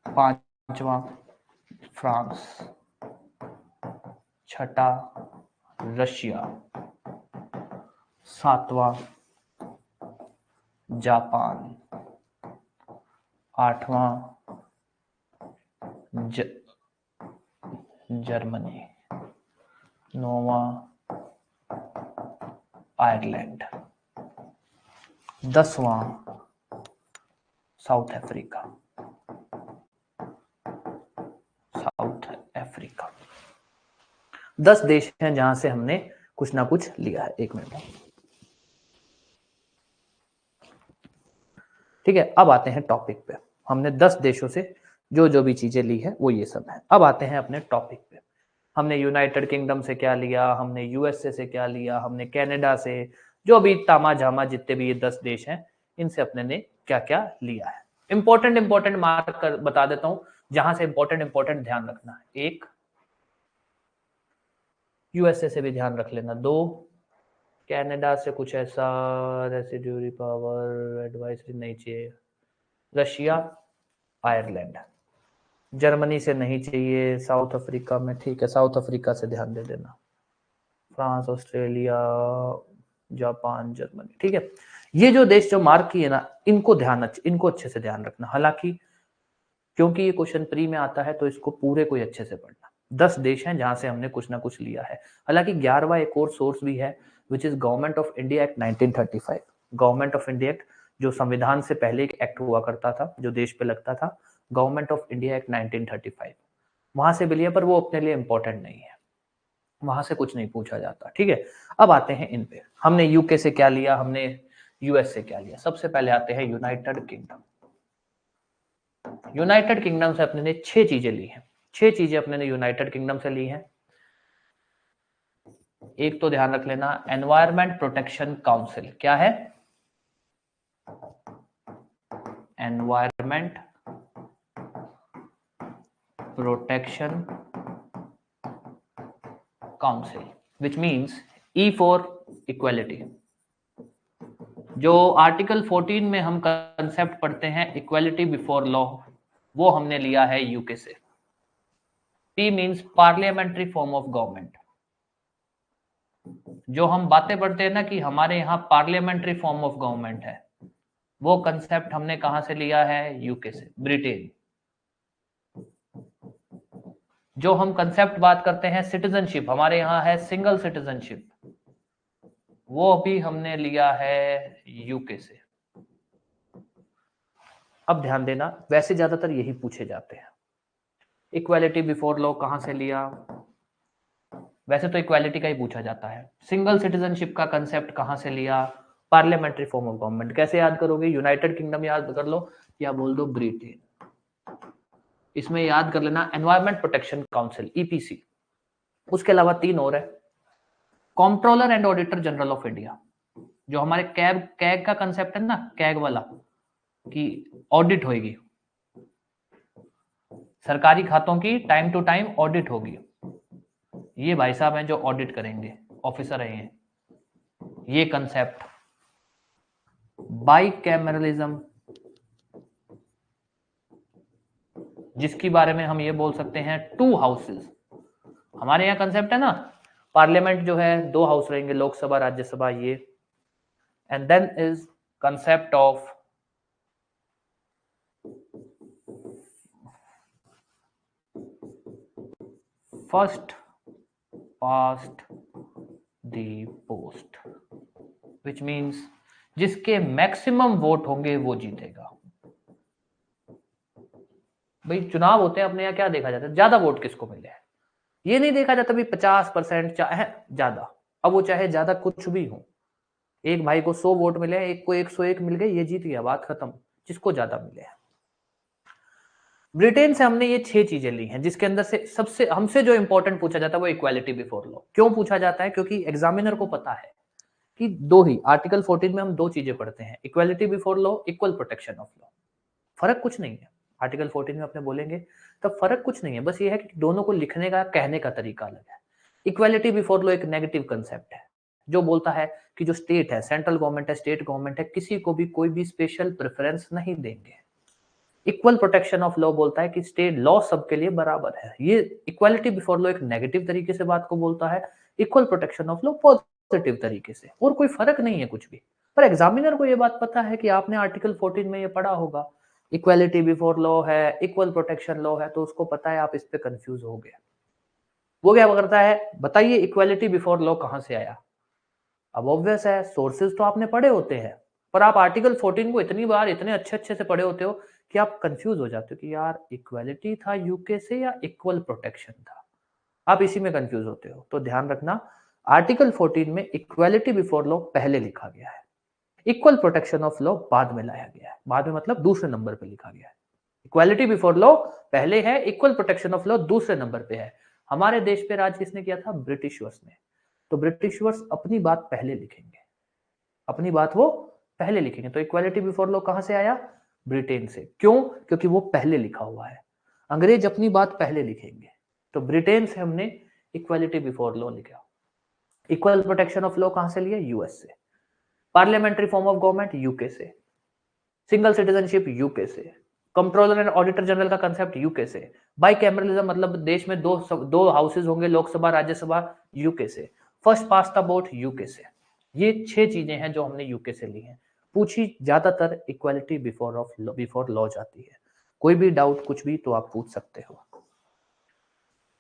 पांचवा फ्रांस, छठा रशिया, सातवां जापान, आठवां जर्मनी, नौवां आयरलैंड, 10वां साउथ अफ्रीका। 10 देश हैं जहां से हमने कुछ ना कुछ लिया है। एक मिनट, ठीक है। अब आते हैं टॉपिक पे। हमने 10 देशों से जो भी चीजें ली है वो ये सब है। अब आते हैं अपने टॉपिक पे। हमने यूनाइटेड किंगडम से क्या लिया, हमने यूएसए से क्या लिया, हमने कनाडा से, जो भी तामा झामा जितने भी ये 10 देश हैं, इनसे अपने ने क्या क्या लिया है। इंपॉर्टेंट मार्क कर बता देता हूं, जहां से इंपॉर्टेंट ध्यान रखना है। 1, यूएसए से भी ध्यान रख लेना। 2, कनाडा से कुछ ऐसा रेसिड्यूरी पावर एडवाइजरी नहीं चाहिए। रशिया, आयरलैंड, जर्मनी से नहीं चाहिए। साउथ अफ्रीका में, ठीक है, साउथ अफ्रीका से ध्यान दे देना। फ्रांस, ऑस्ट्रेलिया, जापान, जर्मनी, ठीक है। ये जो देश जो मार्क किए ना, इनको अच्छे से ध्यान रखना। हालांकि क्योंकि ये क्वेश्चन प्री में आता है तो इसको पूरे को अच्छे से पढ़ना। 10 देश हैं जहां से हमने कुछ ना कुछ लिया है। हालांकि 11वां एक और सोर्स भी है, which is government of India act 1935। Government of India act, जो संविधान से पहले एक एक्ट हुआ करता था, जो देश पे लगता था, गवर्नमेंट ऑफ इंडिया एक्ट 1935, वहां से भी लिया, पर वो अपने लिए इंपॉर्टेंट नहीं है, वहां से कुछ नहीं पूछा जाता। ठीक है, अब आते हैं इन पे। हमने यूके से क्या लिया, हमने यूएस से क्या लिया। सबसे पहले आते हैं यूनाइटेड किंगडम। यूनाइटेड किंगडम से अपने ने 6 चीजें ली हैं। 6 चीजें अपने ने यूनाइटेड किंगडम से ली हैं। एक तो ध्यान रख लेना, एनवायरमेंट प्रोटेक्शन काउंसिल। क्या है? Environment protection council, which means E for equality. जो आर्टिकल 14 में हम कंसेप्ट पढ़ते हैं, इक्वालिटी बिफोर लॉ, वो हमने लिया है यूके से। P means parliamentary form of government. जो हम बातें पढ़ते हैं ना कि हमारे यहाँ पार्लियामेंट्री फॉर्म ऑफ गवर्नमेंट है, वो कंसेप्ट हमने कहां से लिया है? यूके से, ब्रिटेन। जो हम कंसेप्ट बात करते हैं सिटीजनशिप, हमारे यहाँ है सिंगल सिटीजनशिप, वो भी हमने लिया है यूके से। अब ध्यान देना, वैसे ज्यादातर यही पूछे जाते हैं। इक्वालिटी बिफोर लॉ कहां से लिया? वैसे तो इक्वालिटी का ही पूछा जाता है। सिंगल सिटीजनशिप का कंसेप्ट कहां से लिया? Parliamentary form of government. कैसे याद करोगे? यूनाइटेड किंगडम याद कर लो या बोल दो ब्रिटेन। इसमें याद कर लेना एनवायरमेंट प्रोटेक्शन काउंसिल, ईपीसी। उसके अलावा 3 और है। Controller and auditor general of India, जो हमारे कैग का कंसेप्ट है ना, कैग वाला, कि ऑडिट होगी, सरकारी खातों की टाइम टू टाइम ऑडिट होगी। ये भाई साहब हैं जो ऑडिट करेंगे, ऑफिसर हैं ये कंसेप्ट। बाइकैमरलिज्म, जिसके बारे में हम ये बोल सकते हैं 2 हाउसेस। हमारे यहाँ कंसेप्ट है ना, पार्लियामेंट जो है 2 हाउस रहेंगे, लोकसभा राज्यसभा, ये। And then is concept of first past the post, which means जिसके मैक्सिमम वोट होंगे वो जीतेगा। भाई चुनाव होते हैं अपने यहाँ, क्या देखा जाता है? ज्यादा वोट किसको मिले हैं, ये नहीं देखा जाता भी 50% चाहे ज्यादा। अब वो चाहे ज्यादा कुछ भी हो, एक भाई को 100 वोट मिले, एक को 101 मिल गए, ये जीत गया, बात खत्म, जिसको ज्यादा मिले हैं। ब्रिटेन से हमने ये 6 चीजें ली हैं, जिसके अंदर से सबसे हमसे जो इंपॉर्टेंट पूछा जाता है वो इक्वालिटी बिफोर लॉ। क्यों पूछा जाता है? क्योंकि एग्जामिनर को पता है कि दो ही आर्टिकल 14 में हम 2 चीजें पढ़ते हैं, equality before law, equal protection of law. फर्क कुछ नहीं है। आर्टिकल 14 में अपने बोलेंगे तब फर्क कुछ नहीं है, बस ये है कि दोनों को लिखने का, कहने का तरीका अलग है। इक्वालिटी बिफोर लॉ एक नेगेटिव कंसेप्ट है, जो बोलता है कि जो स्टेट है, सेंट्रल गवर्नमेंट है, स्टेट गवर्नमेंट है, किसी को भी कोई भी स्पेशल प्रेफरेंस नहीं देंगे। इक्वल प्रोटेक्शन ऑफ लॉ बोलता है कि स्टेट लॉ सबके लिए बराबर है। ये इक्वालिटी बिफोर लॉ एक नेगेटिव तरीके से बात को बोलता है, equal protection of law positive तरीके से, और कोई फर्क नहीं है कुछ भी। पर एग्जामिनर को ये बात पता है कि आपने आर्टिकल 14 में ये पढ़ा होगा, इक्वालिटी बिफोर लॉ है, इक्वल प्रोटेक्शन लॉ है, तो उसको पता है आप इस पे कंफ्यूज हो गए। वो क्या करता है, बताइए इक्वालिटी बिफोर लॉ कहां से आया? अब ऑब्वियस है, सोर्सेज तो आपने पढ़े होते हैं, पर आप आर्टिकल 14 को इतनी बार इतने अच्छे अच्छे से पढ़े होते हो कि आप कंफ्यूज हो जाते हो कि यार इक्वालिटी था यूके से या इक्वल प्रोटेक्शन था। आप इसी में कंफ्यूज होते हो। तो ध्यान रखना, आर्टिकल 14 में इक्वालिटी बिफोर लॉ पहले लिखा गया है, इक्वल प्रोटेक्शन ऑफ लॉ बाद में लाया गया है। बाद में मतलब दूसरे नंबर पे लिखा गया है। इक्वालिटी बिफोर लॉ पहले है, इक्वल प्रोटेक्शन ऑफ लॉ दूसरे नंबर पे है। हमारे देश पे राज किसने किया था? ब्रिटिशर्स ने। तो ब्रिटिशर्स अपनी बात पहले लिखेंगे, अपनी बात वो पहले लिखेंगे। तो इक्वालिटी बिफोर लॉ कहां से आया? ब्रिटेन से। क्यों? क्योंकि वो पहले लिखा हुआ है। अंग्रेज अपनी बात पहले लिखेंगे, तो ब्रिटेन से हमने इक्वालिटी बिफोर लॉ लिखा। इक्वल प्रोटेक्शन ऑफ लॉ कहां से लिया? यूएस से। Parliamentary form of government UK से। सिंगल सिटीजनशिप यूके से। कंट्रोलर एंड ऑडिटर जनरल का कंसेप्ट यूके से। बाइकैमरलिज्म मतलब देश में दो हाउसेज होंगे, लोकसभा राज्यसभा, यूके से। First past the vote UK से। ये 6 चीजें हैं जो हमने यूके से ली हैं। पूछी ज्यादातर इक्वालिटी बिफोर लॉ जाती है। कोई भी डाउट कुछ भी तो आप पूछ सकते हो।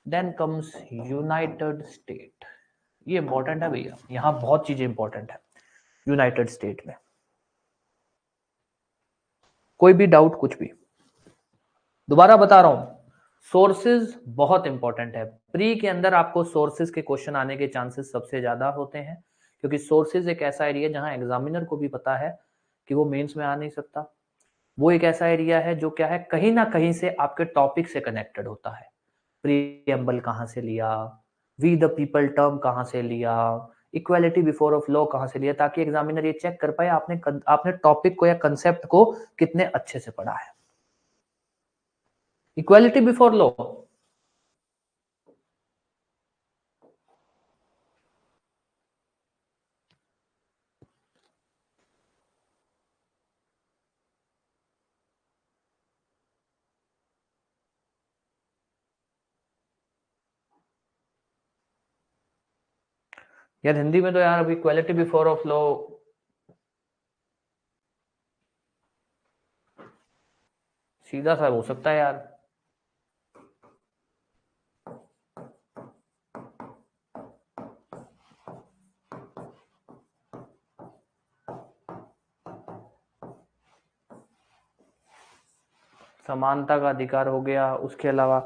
Then comes United State. ये इंपॉर्टेंट है भैया, यहां बहुत चीजें इंपॉर्टेंट है यूनाइटेड स्टेट में। कोई भी डाउट कुछ भी, दोबारा बता रहा हूं, सोर्सेज बहुत इंपॉर्टेंट है। प्री के अंदर आपको सोर्सेज के क्वेश्चन आने के चांसेस सबसे ज्यादा होते हैं, क्योंकि सोर्सेज एक ऐसा एरिया जहां एग्जामिनर को भी पता है कि वो मेंस में आ नहीं सकता। वो एक ऐसा एरिया है जो क्या है, कहीं ना कहीं से आपके टॉपिक से कनेक्टेड होता है। प्रीएम्बल कहां से लिया, वी द पीपल टर्म कहां से लिया, इक्वालिटी बिफोर ऑफ लॉ कहां से लिया, ताकि एग्जामिनर ये चेक कर पाए आपने टॉपिक को या कंसेप्ट को कितने अच्छे से पढ़ा है। इक्वालिटी बिफोर लॉ, यार हिंदी में तो यार अभी इक्वालिटी बिफोर ऑफ लॉ सीधा सा हो सकता है यार। समानता का अधिकार हो गया, उसके अलावा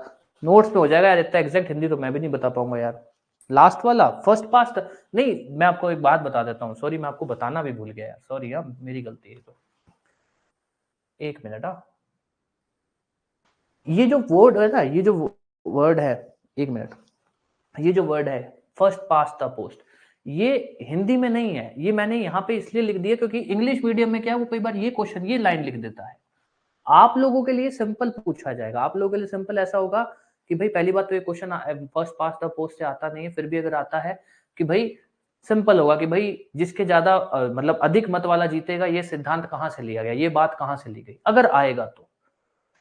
नोट्स पे हो जाएगा यार, इतना एग्जैक्ट हिंदी तो मैं भी नहीं बता पाऊंगा यार। लास्ट वाला फर्स्ट पास्ट नहीं, मैं आपको एक बात बता देता हूँ, सॉरी मैं आपको बताना भी भूल गया यार, सॉरी यार मेरी गलती है। तो एक मिनट, ये जो वर्ड है ना, ये जो वर्ड है, एक मिनट, ये जो वर्ड है फर्स्ट पास्ट द पोस्ट, ये हिंदी में नहीं है। ये मैंने यहाँ पे इसलिए लिख दिया क्योंकि इंग्लिश मीडियम में क्या है, वो कई बार ये क्वेश्चन ये लाइन लिख देता है। आप लोगों के लिए सिंपल पूछा जाएगा, आप लोगों के लिए सिंपल ऐसा होगा कि भाई पहली बात तो ये question first past the post से आता नहीं है, फिर भी अगर आता है कि भाई सिंपल होगा कि भाई जिसके ज्यादा मतलब अधिक मत वाला जीतेगा, ये सिद्धांत कहां से लिया गया, ये बात कहां से ली गई, अगर आएगा तो।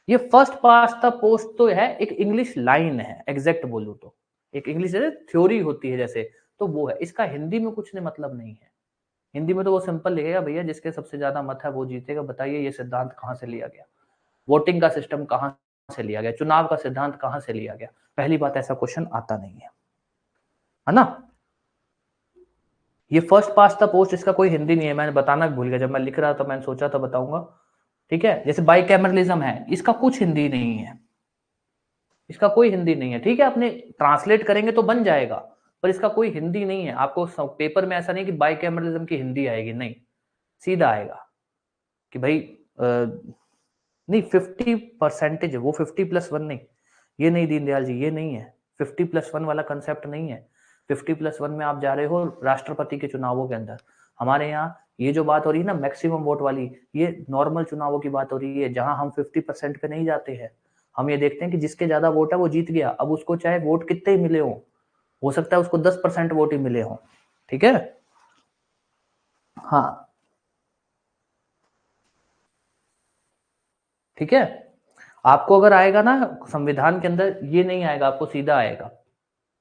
ये फर्स्ट पास्ट द पोस्ट तो है, एक इंग्लिश लाइन है, एग्जैक्ट बोलूं तो एक इंग्लिश थ्योरी होती है जैसे, तो वो है। इसका हिंदी में कुछ नहीं मतलब नहीं है। हिंदी में तो वो सिंपल लिखेगा भैया जिसके सबसे ज्यादा मत है वो जीतेगा। बताइए ये सिद्धांत कहां से लिया गया, वोटिंग का सिस्टम कहां से लिया गया, चुनाव का सिद्धांत कहां से लिया गया। पहली बात ऐसा क्वेश्चन आता नहीं है ना। ये फर्स्ट पास्ट द पोस्ट, इसका कोई हिंदी नहीं है, मैंने बताना भूल गया, जब मैं लिख रहा था मैंने सोचा था बताऊंगा। ठीक है, जैसे बाइकैमरलिज्म है, इसका कुछ हिंदी नहीं है, इसका कोई हिंदी नहीं है। ठीक है, अपने ट्रांसलेट करेंगे तो बन जाएगा, पर इसका कोई हिंदी नहीं है। आपको पेपर में ऐसा नहीं कि बाइकैमरलिज्म की हिंदी आएगी, नहीं, सीधा आएगा कि भाई नहीं 50% है वो, 50+1 नहीं, ये नहीं दीनदयाल जी, ये नहीं है 50+1 वाला कंसेप्ट नहीं है। 50+1 में आप जा रहे हो राष्ट्रपति के चुनावों के अंदर। हमारे यहाँ ये जो बात हो रही है ना मैक्सिमम वोट वाली, ये नॉर्मल चुनावों की बात हो रही है, जहां हम 50% पे नहीं जाते हैं। हम ये देखते हैं कि जिसके ज्यादा वोट है वो जीत गया, अब उसको चाहे वोट कितने ही मिले हो सकता है उसको 10% वोट ही मिले हो। ठीक है, हाँ ठीक है। आपको अगर आएगा ना संविधान के अंदर, ये नहीं आएगा, आपको सीधा आएगा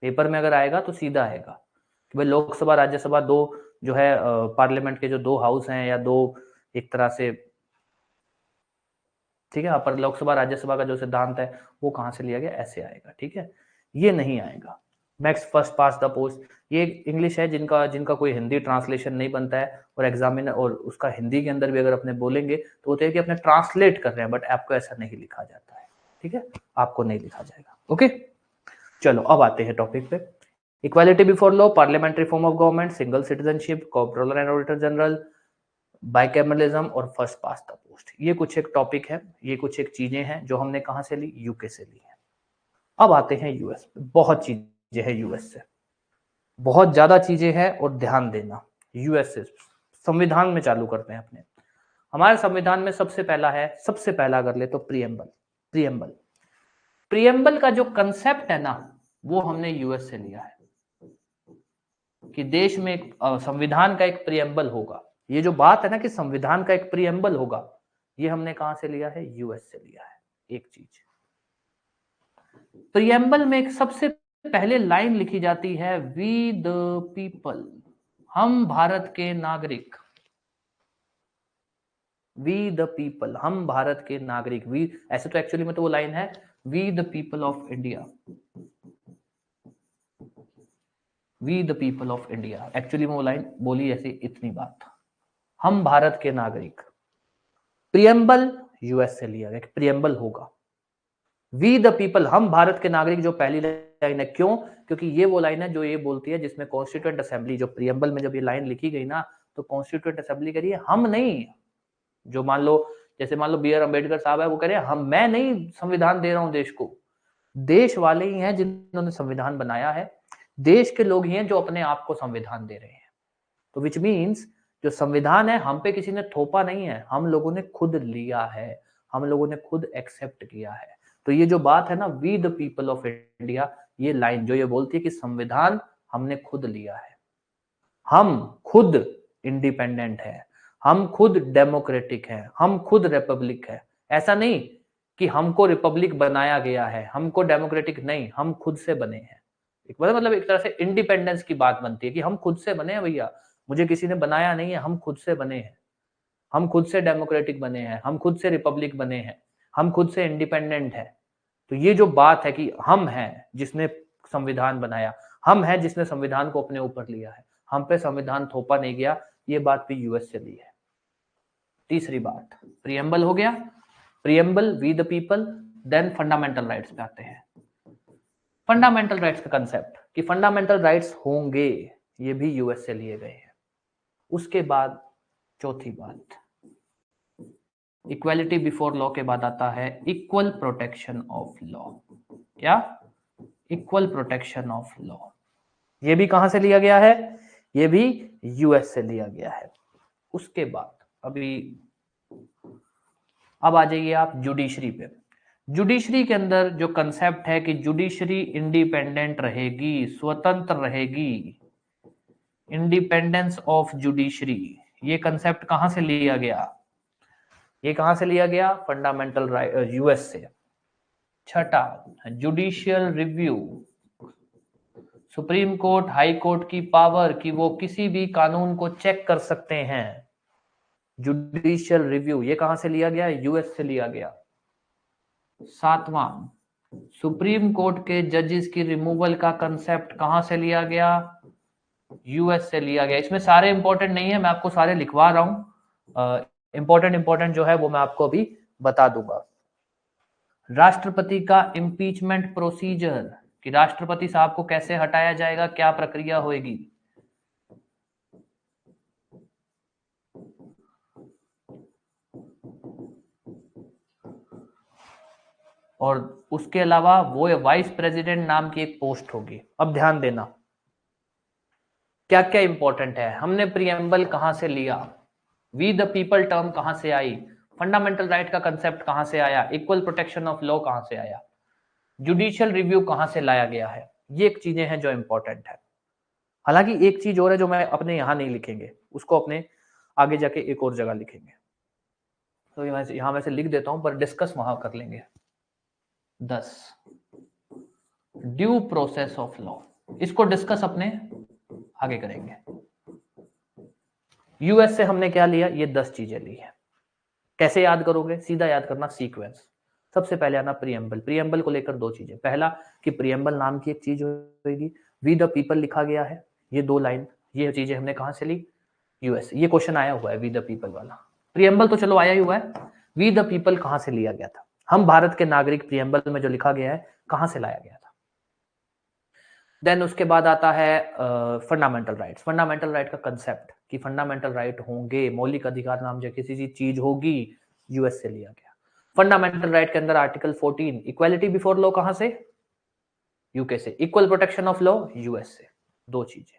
पेपर में, अगर आएगा तो सीधा आएगा कि भाई लोकसभा राज्यसभा दो जो है पार्लियामेंट के जो दो हाउस हैं या दो एक तरह से, ठीक है, पर लोकसभा राज्यसभा का जो सिद्धांत है वो कहां से लिया गया, ऐसे आएगा। ठीक है, ये नहीं आएगा। Max first pass the post, ये इंग्लिश है जिनका जिनका कोई हिंदी ट्रांसलेशन नहीं बनता है, और एग्जामिनर और उसका हिंदी के अंदर भी अगर अपने बोलेंगे तो होते हैं कि अपने ट्रांसलेट कर रहे हैं, बट आपको ऐसा नहीं लिखा जाता है। ठीक है, आपको नहीं लिखा जाएगा। ओके, चलो अब आते हैं टॉपिक पे। Equality before law, parliamentary form of government, single citizenship, comptroller and auditor general, bicameralism और फर्स्ट पास द पोस्ट, ये कुछ एक टॉपिक है, ये कुछ एक चीजें हैं जो हमने कहां से ली, यूके से ली है। अब आते हैं यूएस पे, बहुत चीजें हैं यूएस से, बहुत ज्यादा चीजें हैं, और ध्यान देना यूएस से। संविधान में चालू करते हैं अपने। हमारे संविधान में सबसे पहला है, सबसे पहला कर ले तो प्रियम्बल। प्रियम्बल, प्रियम्बल का जो कंसेप्ट है ना, वो हमने यूएस से लिया है कि देश में एक संविधान का एक प्रियम्बल होगा। ये जो बात है ना कि संविधान का एक प्रियम्बल होगा, ये हमने कहां से लिया है, यूएस से लिया है। एक चीज, प्रियम्बल में एक सबसे पहले लाइन लिखी जाती है, वी द पीपल, हम भारत के नागरिक, वी द पीपल, हम भारत के नागरिक। वी ऐसे तो एक्चुअली में तो वो लाइन है, we the people of India, we the people of India. Actually में वो लाइन बोली ऐसे, इतनी बात, हम भारत के नागरिक। प्रियम्बल यूएस से लिया गया, प्रियम्बल होगा वी द पीपल, हम भारत के नागरिक, जो पहली लाइन है। क्यों? क्योंकि ये वो लाइन है जो ये बोलती है जिसमें कॉन्स्टिट्यूएंट असेंबली, जो प्रियम्बल में जब ये लाइन लिखी गई ना, तो कॉन्स्टिट्यूएंट असेंबली कह रही है हम नहीं, जो मान लो जैसे मान लो बी आर अम्बेडकर साहब है, वो कह रहे हैं हम, मैं नहीं संविधान दे रहा हूं देश को, देश वाले ही हैं जिन्होंने संविधान बनाया है, देश के लोग ही हैं जो अपने आप को संविधान दे रहे हैं। तो विच मीन्स जो संविधान है हम पे किसी ने थोपा नहीं है, हम लोगों ने खुद लिया है, हम लोगों ने खुद एक्सेप्ट किया है। तो ये जो बात है ना, we the people of India, ये लाइन जो ये बोलती है कि संविधान हमने खुद लिया है, हम खुद इंडिपेंडेंट है, हम खुद डेमोक्रेटिक है, हम खुद रिपब्लिक है। ऐसा नहीं कि हमको रिपब्लिक बनाया गया है, हमको डेमोक्रेटिक नहीं, हम खुद से बने हैं। एक मतलब एक तरह से इंडिपेंडेंस की बात बनती है कि हम खुद से बने हैं भैया, मुझे किसी ने बनाया नहीं है, हम खुद से बने हैं, हम खुद से डेमोक्रेटिक बने हैं, हम खुद से रिपब्लिक बने हैं, हम खुद से इंडिपेंडेंट है। तो ये जो बात है कि हम हैं जिसने संविधान बनाया, हम हैं जिसने संविधान को अपने ऊपर लिया है, हम पे संविधान थोपा नहीं गया, ये बात भी यूएस से ली है। तीसरी बात, प्रियम्बल हो गया, preamble, we the people, then fundamental rights पे आते हैं। फंडामेंटल राइट्स का कंसेप्ट कि फंडामेंटल राइट्स होंगे, ये भी यूएस से लिए गए हैं। उसके बाद चौथी बात, इक्वालिटी बिफोर लॉ के बाद आता है इक्वल प्रोटेक्शन ऑफ लॉ। क्या? Equal protection of law. ये भी कहां से लिया गया है? ये भी यूएस से लिया गया है। उसके बाद अब आ जाइए आप जुडिशरी पे। जुडिशरी के अंदर जो कंसेप्ट है कि जुडिशरी इंडिपेंडेंट रहेगी, स्वतंत्र रहेगी, इंडिपेंडेंस ऑफ जुडिशरी, ये कंसेप्ट कहां से लिया गया? ये कहां से लिया गया? फंडामेंटल राइट, यूएस से। छठा, judicial review, supreme court, high court की पावर कि वो किसी भी कानून को चेक कर सकते हैं। जुडिशियल रिव्यू ये कहां से लिया गया? यूएस से लिया गया। सातवां, सुप्रीम कोर्ट के जजेस की रिमूवल का कंसेप्ट कहां से लिया गया? यूएस से लिया गया। इसमें सारे इंपॉर्टेंट नहीं है, मैं आपको सारे लिखवा रहा हूं। इंपॉर्टेंट जो है वो मैं आपको अभी बता दूंगा। राष्ट्रपति का इम्पीचमेंट प्रोसीजर कि राष्ट्रपति साहब को कैसे हटाया जाएगा, क्या प्रक्रिया होगी। और उसके अलावा वो वाइस प्रेसिडेंट नाम की एक पोस्ट होगी। अब ध्यान देना क्या क्या इंपॉर्टेंट है। हमने प्रीएम्बल कहां से लिया, वी द पीपल टर्म कहां से आई, फंडामेंटल राइट का कंसेप्ट कहां से आया, इक्वल प्रोटेक्शन ऑफ लॉ कहां से आया, जुडिशियल रिव्यू कहां से लाया गया है। ये एक चीजें हैं जो इंपॉर्टेंट है। हालांकि एक चीज और है जो मैं अपने यहां नहीं लिखेंगे, उसको अपने आगे जाके एक और जगह लिखेंगे, तो यहां मैं से लिख देता हूं, पर डिस्कस वहां कर लेंगे। 10 ड्यू प्रोसेस ऑफ लॉ, इसको डिस्कस अपने आगे करेंगे। यूएस से हमने क्या लिया? ये 10 चीजें ली है। कैसे याद करोगे? सीधा याद करना, सीक्वेंस। सबसे पहले आना प्रीएम्बल। प्रीएम्बल को लेकर दो चीजें, पहला कि प्रीएम्बल नाम की एक चीज होगी, वी द पीपल लिखा गया है, ये 2 लाइन, ये चीजें हमने कहां से ली? यूएस। ये क्वेश्चन आया हुआ है वी द पीपल वाला। प्रीएम्बल तो चलो आया ही हुआ है, वी द पीपल कहां से लिया गया था? हम भारत के नागरिक, प्रीएम्बल में जो लिखा गया है कहां से लाया गया था? देन उसके बाद आता है फंडामेंटल राइट्स। फंडामेंटल राइट का कंसेप्ट कि फंडामेंटल राइट होंगे, मौलिक अधिकार नाम जो किसी चीज होगी, यूएस से लिया गया। फंडामेंटल राइट के अंदर आर्टिकल 14 इक्वालिटी बिफोर लॉ कहां से? यूके से। Equal protection of law US से। 2 चीजें।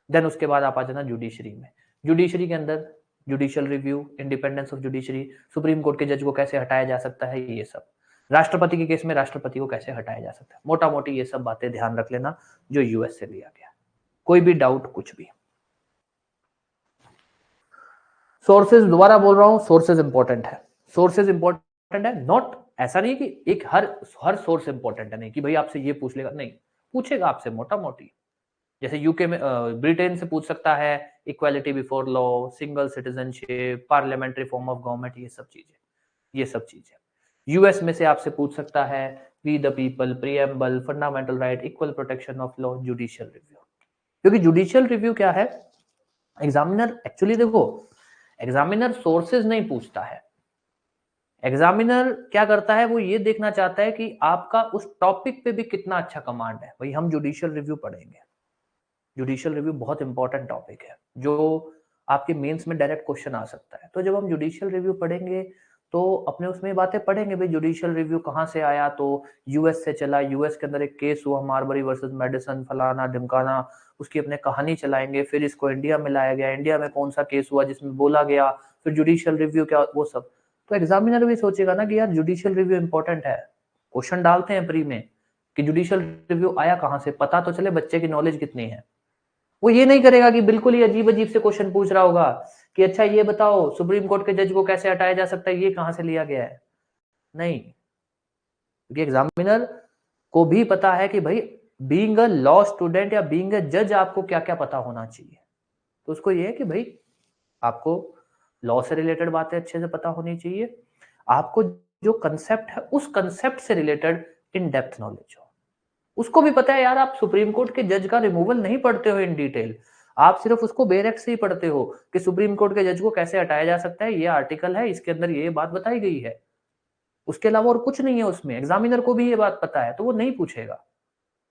देन उसके बाद आप आ जाना जुडिशरी में। जुडिशरी के अंदर judicial review, independence of judiciary, supreme court के जज को कैसे हटाया जा सकता है, ये सब। राष्ट्रपति के केस में राष्ट्रपति को कैसे हटाया जा सकता है। मोटा मोटी ये सब बातें ध्यान रख लेना जो यूएस से लिया गया। कोई भी डाउट, कुछ भी। सोर्सेज, दोबारा बोल रहा हूं, सोर्सेज इंपॉर्टेंट है। सोर्सेज इंपॉर्टेंट है, नॉट ऐसा नहीं कि एक हर सोर्स इंपॉर्टेंट है, नहीं कि भाई आपसे ये पूछ लेगा, नहीं, पूछेगा आपसे मोटा मोटी। जैसे यूके में, ब्रिटेन से पूछ सकता है equality before law, single citizenship, parliamentary form of government, ये सब चीजें। यूएस में से आपसे पूछ सकता है we the people, preamble, fundamental right, equal protection of law, judicial review. क्योंकि जुडिशियल रिव्यू क्या है, एग्जामिनर एक्चुअली देखो, एग्जामिनर सोर्सेज नहीं पूछता है। एग्जामिनर क्या करता है, वो ये देखना चाहता है कि आपका उस टॉपिक पे भी कितना अच्छा कमांड है। भाई हम जुडिशियल रिव्यू पढ़ेंगे, जुडिशियल रिव्यू बहुत इंपॉर्टेंट टॉपिक है जो आपके मेंस में डायरेक्ट क्वेश्चन आ सकता है। तो जब हम जुडिशियल रिव्यू पढ़ेंगे तो अपने उसमें बातें पढ़ेंगे, भाई जुडिशियल रिव्यू कहाँ से आया, तो यूएस से चला, यूएस के अंदर एक केस हुआ मार्बरी वर्सेस मेडिसन, फलाना ढिमकाना, उसकी अपने कहानी चलाएंगे, फिर इसको इंडिया में लाया गया, इंडिया में कौन सा केस हुआ जिसमें बोला गया, फिर जुडिशियल रिव्यू क्या, वो सब। तो एग्जामिनर भी सोचेगा ना कि यार जुडिशियल रिव्यू इंपॉर्टेंट है, क्वेश्चन डालते हैं प्री में कि जुडिशियल रिव्यू आया कहां से, पता तो चले बच्चे की नॉलेज कितनी है। वो ये नहीं करेगा कि बिल्कुल ही अजीब अजीब से क्वेश्चन पूछ रहा होगा कि अच्छा ये बताओ सुप्रीम कोर्ट के जज को कैसे हटाया जा सकता है, ये कहां से लिया गया है। नहीं, क्योंकि एग्जामिनर को भी पता है कि भाई बीइंग अ लॉ स्टूडेंट या बीइंग अ जज आपको क्या क्या पता होना चाहिए। तो उसको ये है कि भाई आपको लॉ से रिलेटेड बातें अच्छे से पता होनी चाहिए, आपको जो कंसेप्ट है उस कंसेप्ट से रिलेटेड इन डेप्थ नॉलेज हो। उसको भी पता है यार, आप सुप्रीम कोर्ट के जज का रिमूवल नहीं पढ़ते हो इन डिटेल, आप सिर्फ उसको बेरेक्ट से ही पढ़ते हो कि सुप्रीम कोर्ट के जज को कैसे हटाया जा सकता है, ये आर्टिकल है, इसके अंदर ये बात बताई गई है। उसके अलावा और कुछ नहीं है उसमें। एग्जामिनर को भी ये बात पता है, तो वो नहीं पूछेगा।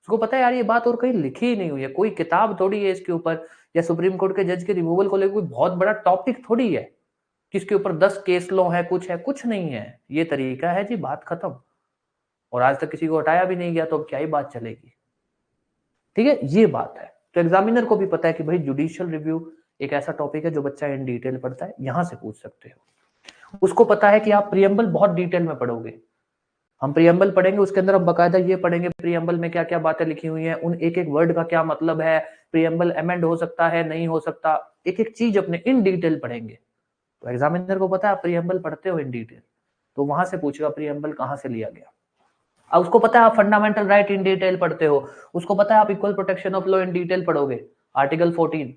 उसको पता है यार ये बात और कहीं लिखी ही नहीं हुई है, कोई किताब थोड़ी है इसके ऊपर, या सुप्रीम कोर्ट के जज के रिमूवल को लेकर कोई बहुत बड़ा टॉपिक थोड़ी है जिसके ऊपर 10 केस लॉ है, कुछ नहीं है। ये तरीका है जी, बात खत्म। और आज तक किसी को हटाया भी नहीं गया, तो अब क्या ही बात चलेगी। ठीक है, ये बात है। तो एग्जामिनर को भी पता है कि भाई जुडिशियल रिव्यू एक ऐसा टॉपिक है जो बच्चा इन डिटेल पढ़ता है, यहां से पूछ सकते हो। उसको पता है कि आप प्रियम्बल बहुत डिटेल में पढ़ोगे। हम प्रियम्बल पढ़ेंगे, उसके अंदर हम बकायदा ये पढ़ेंगे प्रियम्बल में क्या क्या बातें लिखी हुई हैं, उन एक एक वर्ड का क्या मतलब है, प्रियम्बल अमेंड हो सकता है नहीं हो सकता, एक एक चीज अपने इन डिटेल पढ़ेंगे। तो एग्जामिनर को पता है आप प्रियम्बल पढ़ते हो इन डिटेल, तो वहां से पूछेगा प्रियम्बल कहां से लिया गया। अब उसको पता है आप फंडामेंटल राइट इन डिटेल पढ़ते हो, उसको पता है आप equal protection of law in detail पढ़ोगे, आर्टिकल 14,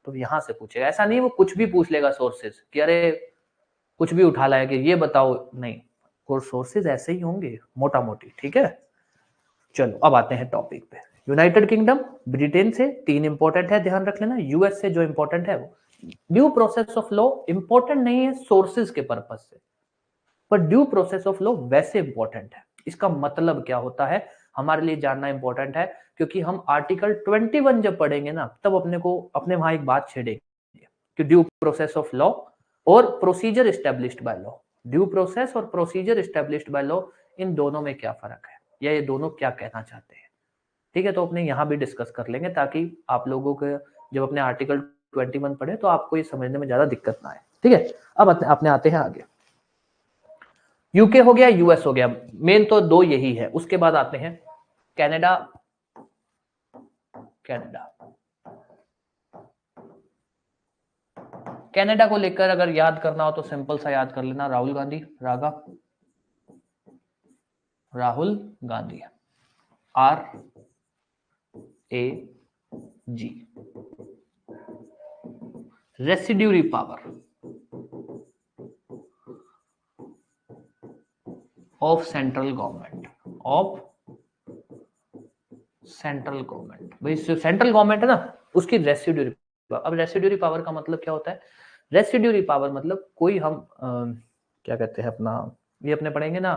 तो यहां से पूछेगा। ऐसा नहीं वो कुछ भी पूछ लेगा सोर्सेज कि अरे कुछ भी उठा लाया कि ये बताओ, नहीं, और सोर्सेज ऐसे ही होंगे मोटा मोटी। ठीक है, चलो अब आते हैं टॉपिक पे। यूनाइटेड किंगडम, ब्रिटेन से 3 इंपॉर्टेंट है, ध्यान रख लेना। यूएस से जो इंपॉर्टेंट है वो due process of law important नहीं है सोर्सेज के पर्पज से, पर ड्यू प्रोसेस ऑफ लॉ वैसे इंपॉर्टेंट है। इसका मतलब क्या होता है हमारे लिए जानना इंपॉर्टेंट है, क्योंकि हम आर्टिकल 21 जब पढ़ेंगे ना, तब अपने को अपने वहां एक बात छेड़ेंगे कि ड्यू प्रोसेस ऑफ लॉ और procedure established by law, due process और प्रोसीजर एस्टेब्लिश्ड बाय लॉ, इन दोनों में क्या फर्क है या ये दोनों क्या कहना चाहते हैं। ठीक है, तो अपने यहां भी डिस्कस कर लेंगे ताकि आप लोगों के जब अपने आर्टिकल 21 पढ़े तो आपको ये समझने में ज्यादा दिक्कत ना आए। ठीक है, अब अपने आते हैं आगे। यूके हो गया, यूएस हो गया, मेन तो 2 यही है। उसके बाद आते हैं कनाडा। कनाडा को लेकर अगर याद करना हो तो सिंपल सा याद कर लेना, Rahul Gandhi, Rahul Gandhi, RAG, residuary power of central government, भाई सेंट्रल गवर्नमेंट है ना, उसकी रेसिड्यूरी पावर। अब रेसिड्यूरी पावर का मतलब क्या होता है? रेसिड्यूरी पावर मतलब कोई हम क्या कहते हैं अपना, ये अपने पढ़ेंगे ना,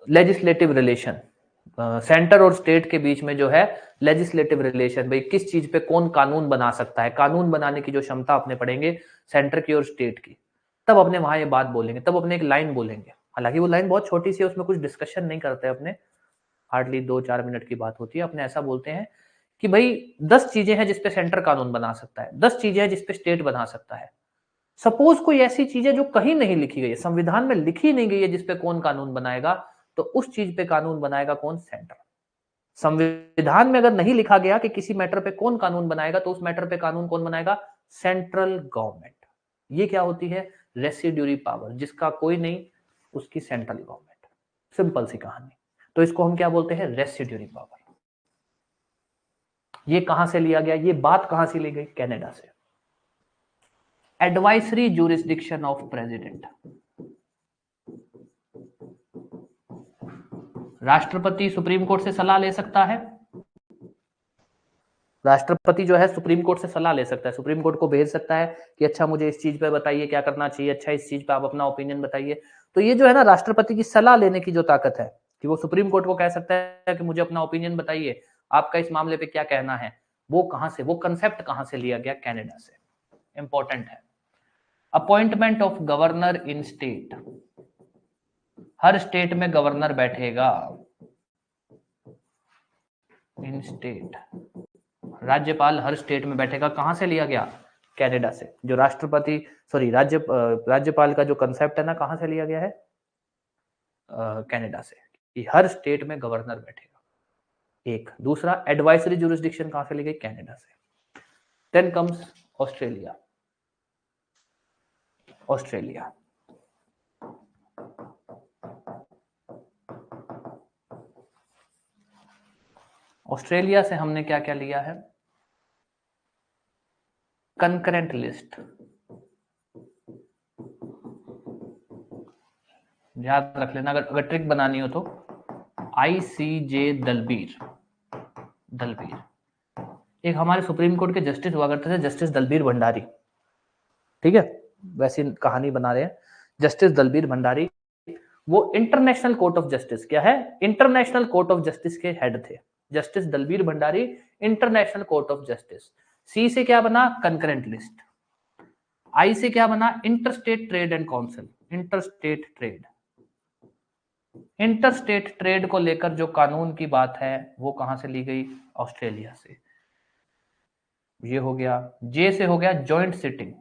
लेजिस्लेटिव रिलेशन, सेंटर और स्टेट के बीच में जो है लेजिस्लेटिव रिलेशन, भाई किस चीज पे कौन कानून बना सकता है, कानून बनाने की जो क्षमता अपने पढ़ेंगे सेंटर की और स्टेट की, तब अपने वहां ये बात बोलेंगे, तब अपने एक लाइन बोलेंगे। हालांकि वो लाइन बहुत छोटी सी है, उसमें कुछ डिस्कशन नहीं करते अपने, हार्डली 2-4 मिनट की बात होती है। अपने ऐसा बोलते हैं कि भाई 10 चीजें हैं जिसपे सेंटर कानून बना सकता है, 10 चीजें हैं जिसपे स्टेट बना सकता है। सपोज कोई ऐसी चीज है जो कहीं नहीं लिखी गई है, संविधान में लिखी नहीं गई है, जिसपे कौन कानून बनाएगा, तो उस चीज पे कानून बनाएगा कौन? सेंटर। संविधान में अगर नहीं लिखा गया कि किसी मैटर पे कौन कानून बनाएगा, तो उस मैटर पे कानून कौन बनाएगा? Central government. ये क्या होती है? रेसिड्यूरी पावर, जिसका कोई नहीं उसकी सेंट्रल गवर्नमेंट। सिंपल सी कहानी। तो इसको हम क्या बोलते हैं? Residuary power. ये कहां से लिया गया? ये बात कहां से ली गई? कनाडा से। एडवाइसरी ज्यूरिसडिक्शन ऑफ प्रेसिडेंट, राष्ट्रपति सुप्रीम कोर्ट से सलाह ले सकता है। राष्ट्रपति जो है सुप्रीम कोर्ट से सलाह ले सकता है, सुप्रीम कोर्ट को भेज सकता है कि अच्छा मुझे इस चीज पे बताइए क्या करना चाहिए, अच्छा इस चीज पे आप अपना ओपिनियन बताइए। तो ये जो है ना राष्ट्रपति की सलाह लेने की जो ताकत है, कि वो सुप्रीम कोर्ट को कह सकता है कि मुझे अपना ओपिनियन बताइए, आपका इस मामले पे क्या कहना है, वो कहां से, वो कंसेप्ट कहां से लिया गया? कनाडा से। इंपॉर्टेंट है। Appointment of governor in state, her state में गवर्नर बैठेगा। इन स्टेट, राज्यपाल हर स्टेट में बैठेगा। कहां से लिया गया? कनाडा से। जो राष्ट्रपति राज्यपाल का जो कंसेप्ट है ना, कहां से लिया गया है? कनाडा से, कि हर स्टेट में गवर्नर बैठेगा। एक दूसरा, एडवाइजरी ज्यूरिसडिक्शन कहां से ली गई? कनाडा से। Then comes Australia. ऑस्ट्रेलिया से हमने क्या क्या लिया है? Concurrent list. याद रख लेना, अगर ट्रिक बनानी हो तो ICJ दलबीर। एक हमारे सुप्रीम कोर्ट के जस्टिस हुआ करते थे, जस्टिस दलबीर भंडारी। ठीक है, वैसी कहानी बना रहे हैं जस्टिस दलबीर भंडारी, वो इंटरनेशनल कोर्ट ऑफ जस्टिस, क्या है, इंटरनेशनल कोर्ट ऑफ जस्टिस के हेड थे। Justice Dalbir Bhandari, international court of justice. C से क्या बना, कंकरेंट लिस्ट। आई से क्या बना, interstate trade and council. Interstate trade, interstate trade को लेकर जो कानून की बात है वो कहां से ली गई, ऑस्ट्रेलिया से। ये हो गया। जे से हो गया जॉइंट सिटिंग।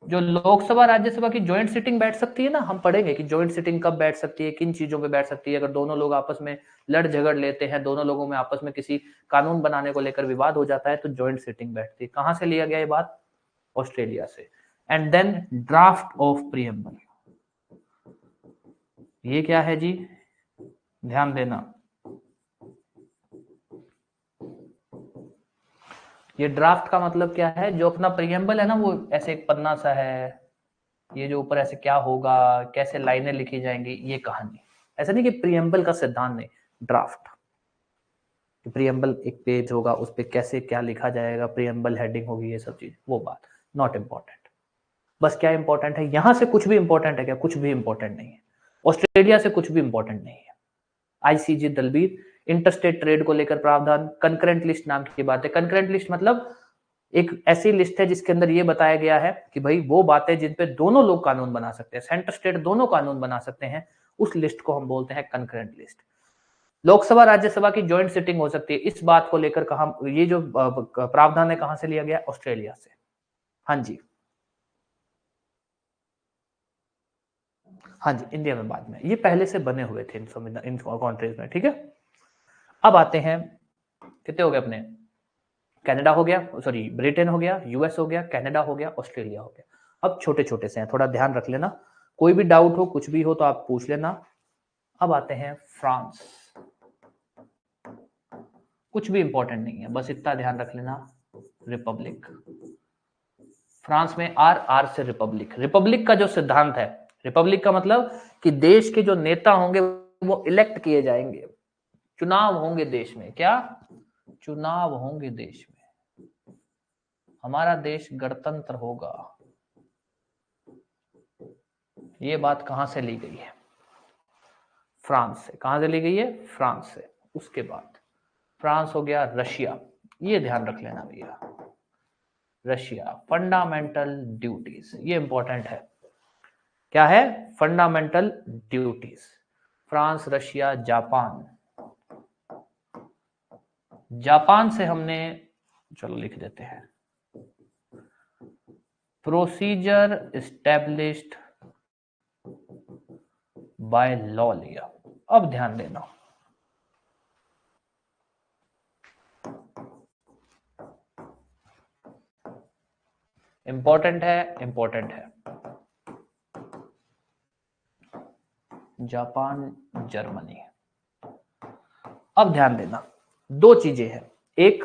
जो लोकसभा राज्यसभा की जॉइंट सिटिंग बैठ सकती है ना, हम पढ़ेंगे कि जॉइंट सिटिंग कब बैठ सकती है, किन चीजों पे बैठ सकती है। अगर दोनों लोग आपस में लड़ झगड़ लेते हैं, दोनों लोगों में आपस में किसी कानून बनाने को लेकर विवाद हो जाता है, तो जॉइंट सिटिंग बैठती है। कहां से लिया गया ये बात, ऑस्ट्रेलिया से। And then draft of preamble, ये क्या है जी, ध्यान देना, ये ड्राफ्ट का मतलब क्या है, जो अपना प्रीएम्बल है ना, वो ऐसे एक पन्ना सा है, ये जो ऊपर ऐसे क्या होगा, कैसे लाइनें लिखी जाएंगी, ये कहानी। ऐसा नहीं कि प्रीएम्बल का सिद्धांत, नहीं, ड्राफ्ट। प्रीएम्बल एक पेज होगा, उस पर कैसे क्या लिखा जाएगा, प्रीएम्बल हेडिंग होगी, ये सब चीज, वो बात नॉट इम्पॉर्टेंट। बस क्या इंपॉर्टेंट है, यहां से कुछ भी इंपॉर्टेंट है क्या, कुछ भी इंपॉर्टेंट नहीं है। ऑस्ट्रेलिया से कुछ भी इंपॉर्टेंट नहीं है। आईसीजे दलबीर, इंटरस्टेट ट्रेड को लेकर प्रावधान, कंकरेंट लिस्ट नाम की बात है। कंकरेंट लिस्ट मतलब एक ऐसी लिस्ट है जिसके अंदर ये बताया गया है कि भाई वो बातें जिन पे दोनों लोग कानून बना सकते हैं, सेंटर स्टेट दोनों कानून बना सकते हैं, उस लिस्ट को हम बोलते हैं कंकरेंट लिस्ट। लोकसभा राज्यसभा की ज्वाइंट सिटिंग हो सकती है, इस बात को लेकर कहा, ये जो प्रावधान है कहां से लिया गया, ऑस्ट्रेलिया से। हाँ जी, हाँ जी, इंडिया में बाद में, ये पहले से बने हुए थे इन कंट्रीज में, ठीक है। अब आते हैं, कितने हो गए अपने, कनाडा हो गया, सॉरी ब्रिटेन हो गया, यूएस हो गया, कनाडा हो गया, ऑस्ट्रेलिया हो गया। अब छोटे छोटे से हैं, थोड़ा ध्यान रख लेना, कोई भी डाउट हो कुछ भी हो तो आप पूछ लेना। अब आते हैं फ्रांस, कुछ भी इंपॉर्टेंट नहीं है, बस इतना ध्यान रख लेना, रिपब्लिक। फ्रांस में आर, आर से रिपब्लिक। रिपब्लिक का जो सिद्धांत है, रिपब्लिक का मतलब कि देश के जो नेता होंगे वो इलेक्ट किए जाएंगे, चुनाव होंगे देश में, क्या चुनाव होंगे देश में, हमारा देश गणतंत्र होगा। ये बात कहां से ली गई है, फ्रांस से। कहां से ली गई है, फ्रांस से। उसके बाद फ्रांस हो गया, रशिया, ये ध्यान रख लेना भैया, रशिया, फंडामेंटल ड्यूटीज, ये इंपॉर्टेंट है, क्या है, fundamental duties. France, Russia, Japan. Japan से हमने, चलो लिख देते हैं, प्रोसीजर एस्टेब्लिश्ड बाय लॉ लिया। अब ध्यान देना, इंपॉर्टेंट है, इंपॉर्टेंट है। Japan, Germany. अब ध्यान देना, दो चीजें हैं, एक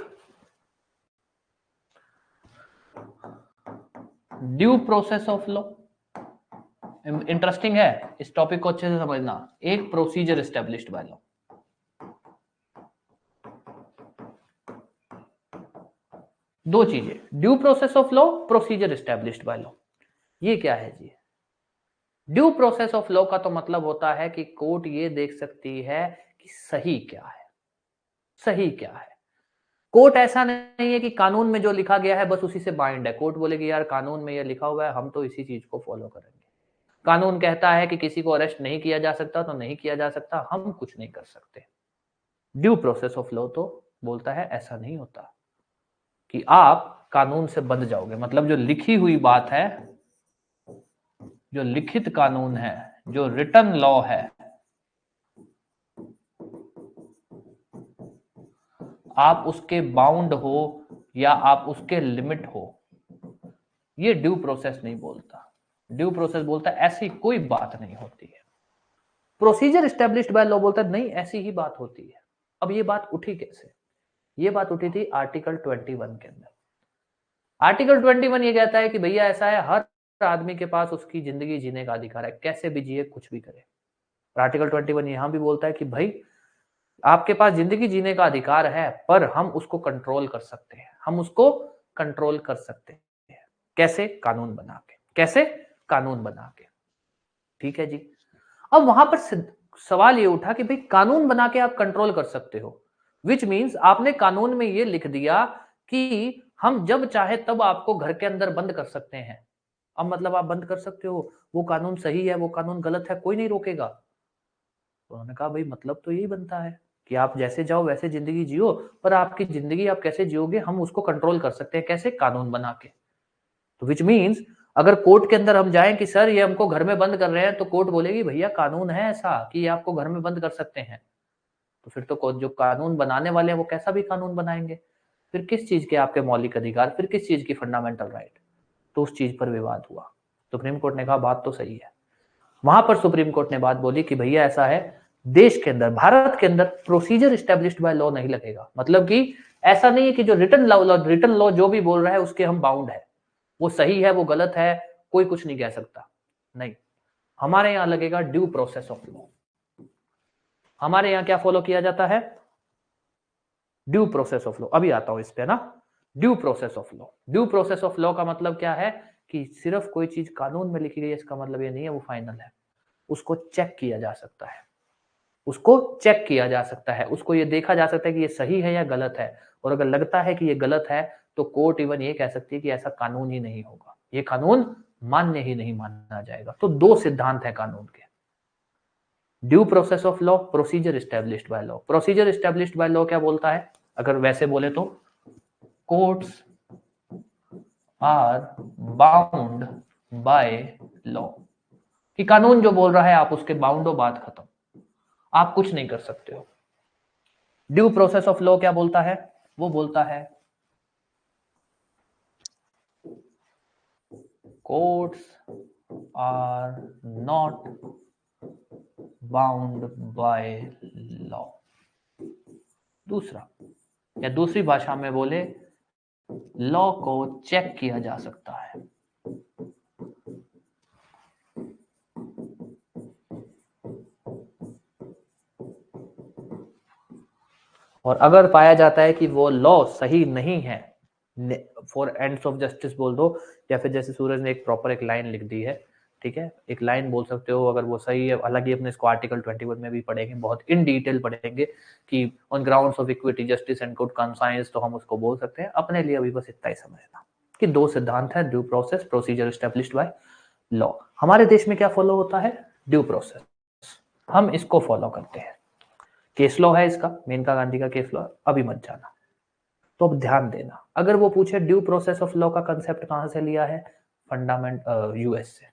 due process of law, interesting है, इस टॉपिक को अच्छे से समझना। एक प्रोसीजर एस्टेब्लिश्ड बाय लॉ, दो चीजें, due process of law, procedure established by law. ये क्या है जी, ड्यू प्रोसेस ऑफ लॉ का तो मतलब होता है कि कोर्ट ये देख सकती है कि सही क्या है, सही क्या है। कोर्ट ऐसा नहीं है कि कानून में जो लिखा गया है बस उसी से बाइंड है। कोर्ट बोलेगी यार कानून में ये लिखा हुआ है, हम तो इसी चीज को फॉलो करेंगे। कानून कहता है कि किसी को अरेस्ट नहीं किया जा सकता तो नहीं किया जा सकता, हम कुछ नहीं कर सकते। ड्यू प्रोसेस ऑफ लॉ तो बोलता है ऐसा नहीं होता कि आप कानून से बंध जाओगे, मतलब जो लिखी हुई बात है, जो लिखित कानून है, जो रिटन लॉ है, आप उसके बाउंड हो या आप उसके लिमिट हो, ये ड्यू प्रोसेस नहीं बोलता। ड्यू प्रोसेस बोलता है ऐसी कोई बात नहीं होती है। प्रोसीजर एस्टेब्लिश्ड बाय लॉ बोलता है नहीं ऐसी ही बात होती है। अब ये बात उठी कैसे, ये बात उठी थी आर्टिकल 21 के अंदर। आर्टिकल 21 ये कहता है कि भैया ऐसा है, हर आदमी के पास उसकी जिंदगी जीने का अधिकार है, कैसे भी जिए, कुछ भी करे। आर्टिकल 21 यहां भी बोलता है कि भाई आपके पास जिंदगी जीने का अधिकार है, पर हम उसको कंट्रोल कर सकते हैं, हम उसको कंट्रोल कर सकते हैं। कैसे, कानून बना के। कैसे, कानून बना के। ठीक है जी। अब वहां पर सवाल ये उठा कि भाई कानून बना के आप कंट्रोल कर सकते हो, विच मीन्स आपने कानून में ये लिख दिया कि हम जब चाहे तब आपको घर के अंदर बंद कर सकते हैं। अब मतलब आप बंद कर सकते हो, वो कानून सही है, वो कानून गलत है, कोई नहीं रोकेगा। तो उन्होंने कहा भाई मतलब तो यही बनता है कि आप जैसे जाओ वैसे जिंदगी जियो, पर आपकी जिंदगी आप कैसे जियोगे हम उसको कंट्रोल कर सकते हैं। कैसे? कानून बना के। तो विच मीन्स अगर कोर्ट के अंदर हम जाएं कि सर ये हमको घर में बंद कर रहे हैं, तो कोर्ट बोलेगी भैया कानून है ऐसा कि ये आपको घर में बंद कर सकते हैं। तो फिर तो जो कानून बनाने वाले हैं वो कैसा भी कानून बनाएंगे। फिर किस चीज के आपके मौलिक अधिकार, फिर किस चीज की फंडामेंटल राइट। तो उस चीज पर विवाद हुआ। सुप्रीम कोर्ट ने कहा बात तो सही है। वहां पर सुप्रीम कोर्ट ने बात बोली कि भैया ऐसा है, देश के अंदर, भारत के अंदर प्रोसीजर स्टैब्लिश्ड बाय लॉ नहीं लगेगा। मतलब कि ऐसा नहीं है कि जो रिटन लॉ जो भी बोल रहा है उसके हम बाउंड है, वो सही है वो गलत है, कोई कुछ नहीं कह सकता। नहीं, हमारे यहां लगेगा ड्यू प्रोसेस ऑफ लॉ। हमारे यहां क्या फॉलो किया जाता है? Due process of law. अभी आता हूं इस पे ना। Due process of law. Due process of law का मतलब क्या है कि सिर्फ कोई चीज कानून में लिखी गई है इसका मतलब ये नहीं है वो फाइनल है। उसको चेक किया जा सकता है, उसको चेक किया जा सकता है, उसको ये देखा जा सकता है कि ये सही है या गलत है। और अगर लगता है कि ये गलत है तो कोर्ट इवन ये कह सकती है कि ऐसा कानून ही नहीं होगा, ये कानून मान्य ही नहीं माना जाएगा। तो दो सिद्धांत है कानून के, due process of law, procedure established by law. Procedure established by law क्या बोलता है? अगर वैसे बोले तो courts are bound by law, कि कानून जो बोल रहा है आप उसके बाउंड हो, बात खत्म, आप कुछ नहीं कर सकते हो। ड्यू प्रोसेस ऑफ लॉ क्या बोलता है? वो बोलता है courts are not bound by law. दूसरा, या दूसरी भाषा में बोले, लॉ को चेक किया जा सकता है। और अगर पाया जाता है कि वो लॉ सही नहीं है, फॉर एंड्स ऑफ जस्टिस बोल दो, या फिर जैसे सूरज ने एक प्रॉपर एक लाइन लिख दी है, ठीक है, एक लाइन बोल सकते हो, अगर वो सही है। हालांकि अपने इसको आर्टिकल 21 में भी पढ़ेंगे, बहुत इन डिटेल पढ़ेंगे कि on grounds of equity, justice and good conscience, तो हम उसको बोल सकते हैं। अपने लिए अभी बस इतना ही समझना कि दो सिद्धांत है, due process, procedure established by law. हमारे देश में क्या फॉलो होता है? ड्यू प्रोसेस, हम इसको फॉलो करते हैं। केस लॉ है इसका, मेनका गांधी का केस लॉ, अभी मत जाना। तो अब ध्यान देना, अगर वो पूछे ड्यू प्रोसेस ऑफ लॉ का कंसेप्ट कहां से लिया है, यूएस से,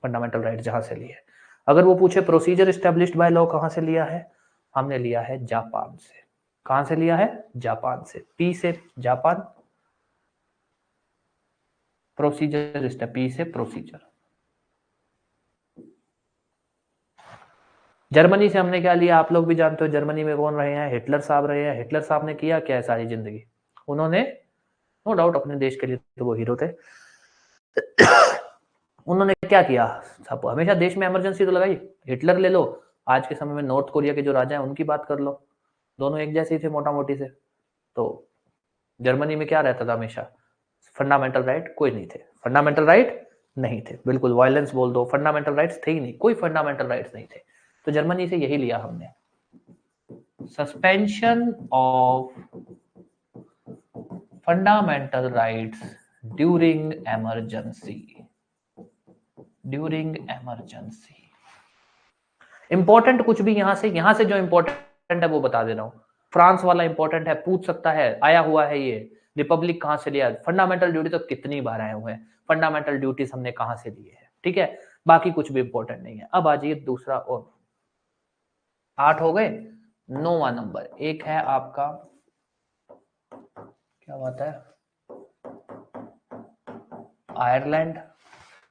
फंडामेंटल राइट जहां से लिया है। अगर वो पूछे प्रोसीजर एस्टेब्लिश्ड बाय लॉ कहां से लिया है, हमने लिया है जापान से। कहां से लिया है? जापान से। पी से जापान, प्रोसीजर, पी से प्रोसीजर। जर्मनी से हमने क्या लिया, आप लोग भी जानते हो जर्मनी में कौन रहे हैं, हिटलर साहब रहे हैं। हिटलर साहब ने किया क्या है सारी जिंदगी, उन्होंने नो डाउट अपने देश के लिए तो वो हीरो थे। उन्होंने क्या किया, सब हमेशा देश में इमरजेंसी तो लगाई। हिटलर ले लो, आज के समय में नॉर्थ कोरिया के जो राजा हैं उनकी बात कर लो, दोनों एक जैसे ही थे मोटा मोटी से। तो जर्मनी में क्या रहता था हमेशा, फंडामेंटल राइट कोई नहीं थे, फंडामेंटल राइट नहीं थे, बिल्कुल वायलेंस बोल दो, फंडामेंटल राइट्स थे ही नहीं, कोई फंडामेंटल राइट्स नहीं थे। तो जर्मनी से यही लिया हमने, suspension of fundamental rights during emergency. During emergency important कुछ भी यहां से जो इंपॉर्टेंट है वो बता दे रहा हूं। फ्रांस वाला इंपॉर्टेंट है, पूछ सकता है, आया हुआ है ये। रिपब्लिक कहां से लिया, फंडामेंटल ड्यूटी तो कितनी बार आए हुए हैं, फंडामेंटल ड्यूटीज हमने कहां से लिए है, ठीक है। बाकी कुछ भी इंपॉर्टेंट नहीं है। अब आ जाइए दूसरा, और 8 हो गए। 9वां नंबर, एक है आपका, क्या बात है, आयरलैंड,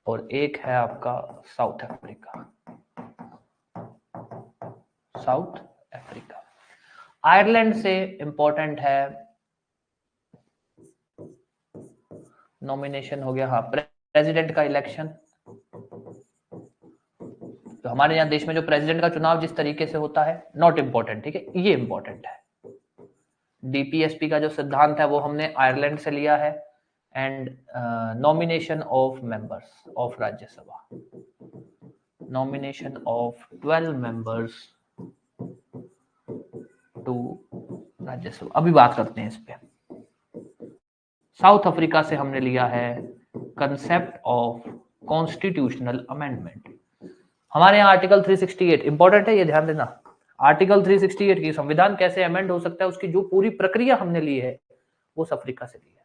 और एक है आपका south Africa. South Africa, Ireland से इंपॉर्टेंट है, नॉमिनेशन हो गया, हाँ, प्रेसिडेंट का इलेक्शन। तो हमारे यहाँ देश में जो प्रेसिडेंट का चुनाव जिस तरीके से होता है, नॉट इंपॉर्टेंट, ठीक है, ये इंपॉर्टेंट है। डीपीएसपी का जो सिद्धांत है वो हमने आयरलैंड से लिया है, and nomination of members of Rajya Sabha. Nomination of 12 members to राज्य सभा। अभी बात करते हैं इस पे। साउथ अफ्रीका से हमने लिया है कंसेप्ट ऑफ कॉन्स्टिट्यूशनल अमेंडमेंट। हमारे यहाँ आर्टिकल 368 इंपॉर्टेंट है, ये ध्यान देना। आर्टिकल 368 की संविधान कैसे अमेंड हो सकता है, उसकी जो पूरी प्रक्रिया हमने ली है वो अफ्रीका से ली है।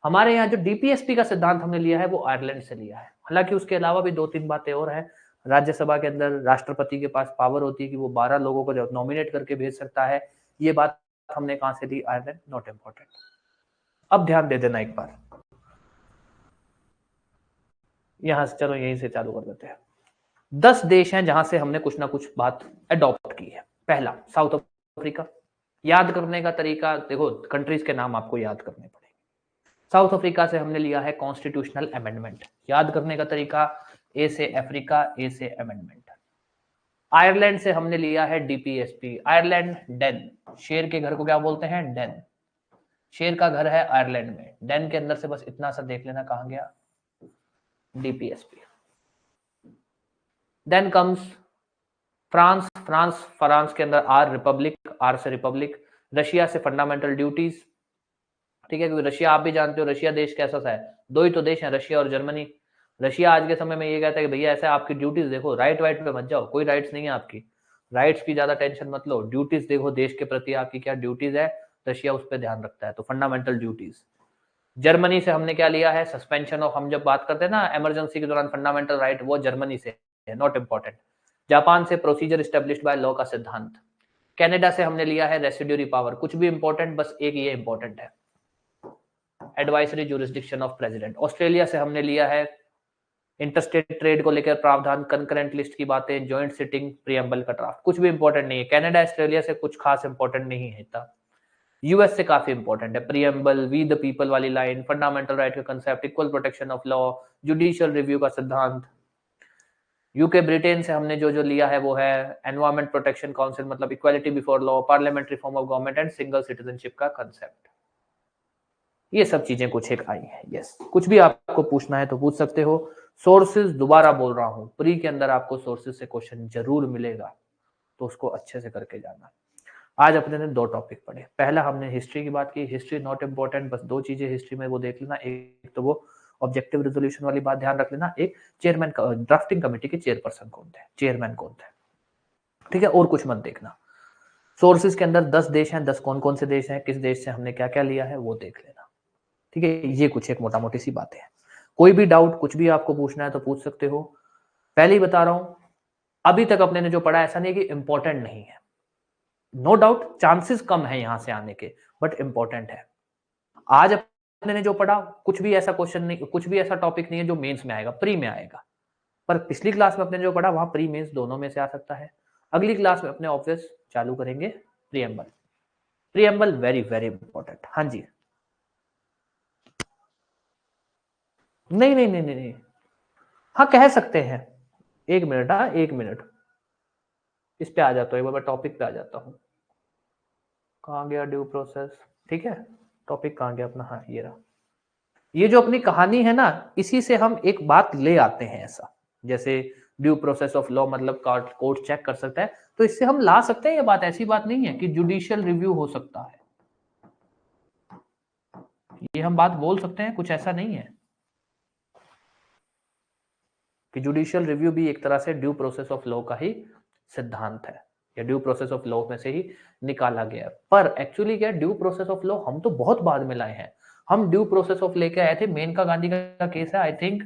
हमारे यहाँ जो डीपीएसपी का सिद्धांत हमने लिया है वो आयरलैंड से लिया है। हालांकि उसके अलावा भी 2-3 बातें और हैं। राज्यसभा के अंदर राष्ट्रपति के पास पावर होती है कि वो 12 लोगों को नॉमिनेट करके भेज सकता है। ये बात हमने कहां से ली, आयरलैंड, नॉट इंपॉर्टेंट। अब ध्यान दे देना एक बार, यहां से चलो यहीं से चालू कर देते हैं। 10 देश हैं जहां से हमने कुछ ना कुछ बात अडॉप्ट की है। पहला साउथ अफ्रीका। याद करने का तरीका देखो, कंट्रीज के नाम आपको याद करने पड़ेंगे। साउथ अफ्रीका से हमने लिया है कॉन्स्टिट्यूशनल अमेंडमेंट। याद करने का तरीका, ए से अफ्रीका, ए से अमेंडमेंट। आयरलैंड से हमने लिया है डीपीएसपी। आयरलैंड, डेन, शेर के घर को क्या बोलते हैं, डेन। शेर का घर है आयरलैंड में। डेन के अंदर से बस इतना सा देख लेना कहां गया, DPSP. Then comes France. France के अंदर आर, रिपब्लिक, आर से रिपब्लिक। रशिया से फंडामेंटल ड्यूटीज, ठीक है, क्योंकि रशिया आप भी जानते हो रशिया देश कैसा सा है, 2 ही तो देश हैं, रशिया और जर्मनी। रशिया आज के समय में ये कहता है कि भैया ऐसा आपकी ड्यूटीज देखो, राइट पे मत जाओ, कोई राइट्स नहीं है आपकी, राइट्स की ज्यादा टेंशन मत लो, ड्यूटीज देखो देश के प्रति आपकी क्या ड्यूटीज है, रशिया उस पर ध्यान रखता है, तो फंडामेंटल ड्यूटीज। जर्मनी से हमने क्या लिया है, सस्पेंशन ऑफ, हम जब बात करते हैं ना इमरजेंसी के दौरान फंडामेंटल राइट, वो जर्मनी से है, नॉट इंपॉर्टेंट। जापान से प्रोसीजर स्टेब्लिश्ड बाय लॉ का सिद्धांत। कनाडा से हमने लिया है रेसिड्यूरी पावर। कुछ भी इंपॉर्टेंट, बस एक ये इंपॉर्टेंट है, advisory jurisdiction of president. Australia से हमने लिया है इंटरस्टेट ट्रेड को लेकर प्रावधान, कंकरेंट लिस्ट की बातें, जॉइंट सिटिंग, प्रीएम्बल का ड्राफ्ट। कुछ भी इंपॉर्टेंट नहीं है। कनाडा ऑस्ट्रेलिया से कुछ खास इंपॉर्टेंट नहीं है इतना। यूएस से काफी इंपॉर्टेंट है, प्रीएम्बल, वी द पीपल वाली लाइन, फंडामेंटल राइट का concept, equal protection of law, judicial review का सिद्धांत। यूके ब्रिटेन से हमने जो जो लिया है वो है एनवायरमेंट प्रोटेक्शन काउंसिल, मतलब equality before law, parliamentary form of government and single citizenship का कंसेप्ट। ये सब चीजें कुछ एक आई है। यस, कुछ भी आपको पूछना है तो पूछ सकते हो। सोर्सेज दोबारा बोल रहा हूं, प्री के अंदर आपको सोर्सेज से क्वेश्चन जरूर मिलेगा, तो उसको अच्छे से करके जाना। आज अपने ने 2 टॉपिक पढ़े। पहला हमने हिस्ट्री की बात की, हिस्ट्री नॉट इंपॉर्टेंट, बस 2 चीजें हिस्ट्री में वो देख लेना, एक तो वो ऑब्जेक्टिव रेजोल्यूशन वाली बात ध्यान रख लेना, एक चेयरमैन, ड्राफ्टिंग कमेटी के चेयरपर्सन कौन थे, चेयरमैन कौन थे, ठीक है, और कुछ मत देखना। सोर्सेज के अंदर 10 देश हैं, 10 कौन कौन से देश हैं, किस देश से हमने क्या क्या लिया है वो देख लेना, ठीक है। ये कुछ एक मोटा मोटी सी बातें हैं। कोई भी डाउट, कुछ भी आपको पूछना है तो पूछ सकते हो। पहले ही बता रहा हूं, अभी तक अपने ने जो पढ़ा ऐसा नहीं कि इंपॉर्टेंट नहीं है, नो डाउट चांसेस कम है यहां से आने के, बट इंपॉर्टेंट है। आज अपने ने जो पढ़ा, कुछ भी ऐसा क्वेश्चन नहीं, कुछ भी ऐसा टॉपिक नहीं है जो मेंस में आएगा, प्री में आएगा। पर पिछली क्लास में अपने जो पढ़ा वहां प्री मेंस दोनों में से आ सकता है। अगली क्लास में अपने ऑब्वियस चालू करेंगे preamble. Preamble very very important. हाँ जी, नहीं नहीं नहीं नहीं, हाँ कह सकते हैं। 1 मिनट, हाँ 1 मिनट, इस पे आ जाता हूँ, एक बार मैं टॉपिक पे आ जाता हूँ। कहाँ गया ड्यू प्रोसेस, ठीक है, टॉपिक कहाँ गया अपना, हाँ ये रहा। ये जो अपनी कहानी है ना, इसी से हम एक बात ले आते हैं ऐसा, जैसे ड्यू प्रोसेस ऑफ लॉ, मतलब कोर्ट चेक कर सकता है, तो इससे हम ला सकते हैं ये बात। ऐसी बात नहीं है कि जुडिशियल रिव्यू हो सकता है, ये हम बात बोल सकते हैं, कुछ ऐसा नहीं है कि जुडिशियल रिव्यू भी एक तरह से ड्यू प्रोसेस ऑफ लॉ का ही सिद्धांत है, या ड्यू प्रोसेस ऑफ लॉ में से ही निकाला गया है। पर एक्चुअली क्या, ड्यू प्रोसेस ऑफ लॉ हम तो बहुत बाद में लाए हैं। हम ड्यू प्रोसेस ऑफ लेके आए थे, मेनका गांधी का केस है, आई थिंक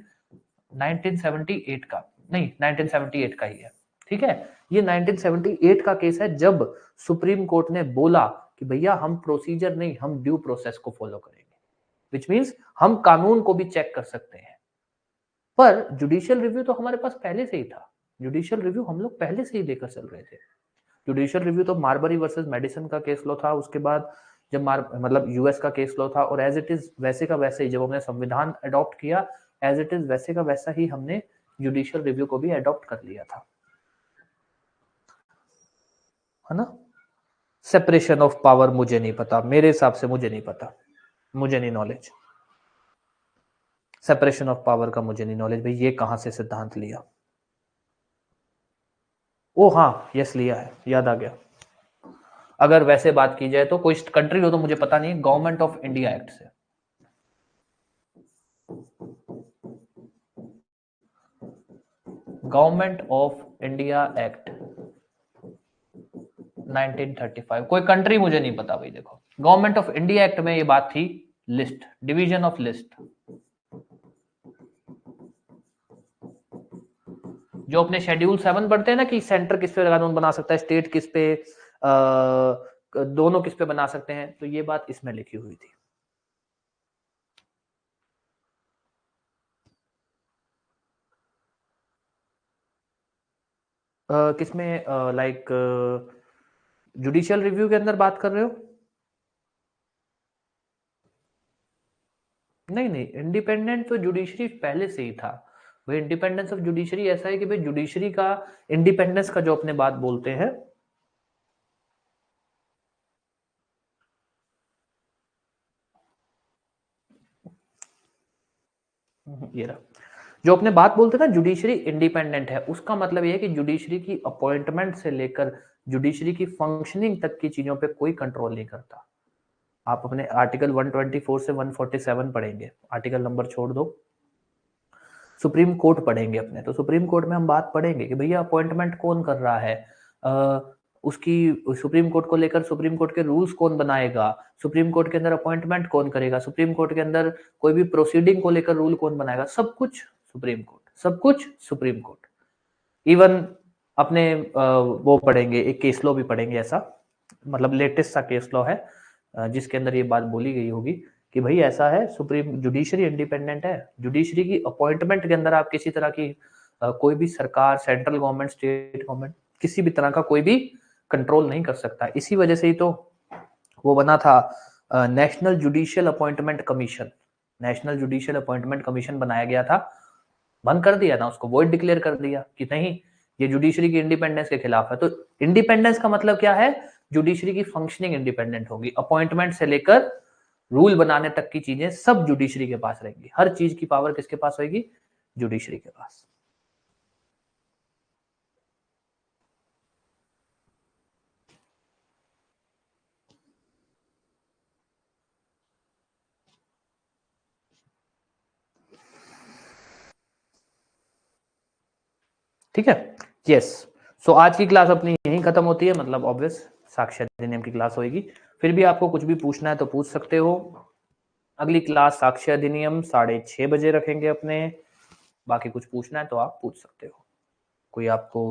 1978 का, नहीं 1978 का ही है, ठीक है। ये 1978 का केस है, जब सुप्रीम कोर्ट ने बोला कि भैया हम प्रोसीजर नहीं, हम ड्यू प्रोसेस को फॉलो करेंगे, विच मींस हम कानून को भी चेक कर सकते हैं। पर जुडिशियल रिव्यू तो हमारे पास पहले से ही था, जुडिशियल रिव्यू हम लोग पहले से ही लेकर चल रहे थे। जुडिशियल रिव्यू तो मार्बरी वर्सेस मेडिसन का केस लॉ था, उसके बाद जब मतलब यूएस का केस लॉ था, और एज इट इज वैसे का वैसे ही जब हमने संविधान अडॉप्ट किया, एज इट इज वैसे का वैसा ही हमने जुडिशियल रिव्यू को भी अडॉप्ट कर लिया था, है ना। सेपरेशन ऑफ पावर मुझे नहीं पता, मेरे हिसाब से मुझे नहीं पता, मुझे नहीं नॉलेज। सेपरेशन ऑफ पावर का मुझे नहीं नॉलेज भाई, ये कहां से सिद्धांत लिया? ओ हाँ, यस लिया है, याद आ गया। अगर वैसे बात की जाए तो कोई कंट्री हो तो मुझे पता नहीं, गवर्नमेंट ऑफ इंडिया एक्ट से। गवर्नमेंट ऑफ इंडिया एक्ट 1935, कोई कंट्री मुझे नहीं पता भाई। देखो गवर्नमेंट ऑफ इंडिया एक्ट में ये बात थी, लिस्ट, डिवीजन ऑफ लिस्ट। जो अपने शेड्यूल 7 पढ़ते हैं ना कि सेंटर किस पे कानून बना सकता है, स्टेट किस पे, दोनों किस पे बना सकते हैं, तो ये बात इसमें लिखी हुई थी। किसमें, लाइक जुडिशियल रिव्यू के अंदर बात कर रहे हो? नहीं नहीं, इंडिपेंडेंट तो जुडिशरी पहले से ही था भाई। इंडिपेंडेंस ऑफ जुडिशरी ऐसा है कि भाई जुडिशरी का इंडिपेंडेंस का जो अपने बात बोलते हैं, ये रहा, जो अपने बात बोलते थे ना जुडिशरी इंडिपेंडेंट है, उसका मतलब ये है कि जुडिशरी की अपॉइंटमेंट से लेकर जुडिशरी की फंक्शनिंग तक की चीजों पे कोई कंट्रोल नहीं करता। आप अपने आर्टिकल 124 से 147 पढ़ेंगे, आर्टिकल नंबर छोड़ दो, सुप्रीम कोर्ट पढ़ेंगे अपने, तो सुप्रीम कोर्ट में हम बात पढ़ेंगे कि भैया अपॉइंटमेंट कौन कर रहा है, उसकी सुप्रीम कोर्ट को लेकर सुप्रीम कोर्ट के रूल्स कौन बनाएगा, सुप्रीम कोर्ट के अंदर अपॉइंटमेंट कौन करेगा, सुप्रीम कोर्ट के अंदर कोई भी प्रोसीडिंग को लेकर रूल कौन बनाएगा, सब कुछ सुप्रीम कोर्ट, सब कुछ सुप्रीम कोर्ट। इवन अपने वो पढ़ेंगे, एक केस लॉ भी पढ़ेंगे ऐसा, मतलब लेटेस्ट सा केस लॉ है जिसके अंदर ये बात बोली गई होगी कि भाई ऐसा है, सुप्रीम जुडिशरी इंडिपेंडेंट है, जुडिशरी की अपॉइंटमेंट के अंदर आप किसी तरह की कोई भी सरकार, सेंट्रल गवर्नमेंट, स्टेट गवर्नमेंट, किसी भी तरह का कोई भी कंट्रोल नहीं कर सकता। इसी वजह से ही तो वो बना था national judicial appointment commission, national judicial appointment commission बनाया गया था, बंद कर दिया था उसको, वॉइड डिक्लेयर कर दिया कि नहीं, ये जुडिशरी की इंडिपेंडेंस के खिलाफ है। तो इंडिपेंडेंस का मतलब क्या है, जुडिशरी की फंक्शनिंग इंडिपेंडेंट होगी, अपॉइंटमेंट से लेकर रूल बनाने तक की चीजें सब जुडिशरी के पास रहेंगी, हर चीज की पावर किसके पास होगी, जुडिशरी के पास। ठीक है, यस। सो आज की क्लास अपनी यहीं खत्म होती है, मतलब ऑब्वियस साक्ष्य अधिनियम की क्लास होगी। फिर भी आपको कुछ भी पूछना है तो पूछ सकते हो। अगली क्लास साक्ष्य अधिनियम 6:30 बजे रखेंगे अपने। बाकी कुछ पूछना है तो आप पूछ सकते हो, कोई आपको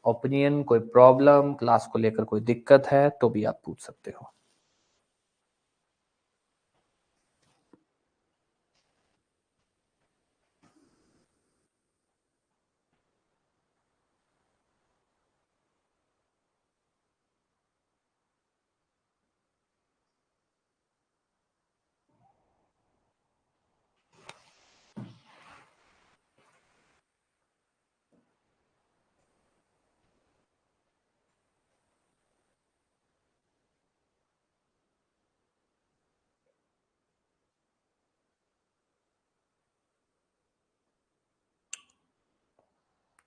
ओपिनियन, कोई प्रॉब्लम, क्लास को लेकर कोई दिक्कत है तो भी आप पूछ सकते हो।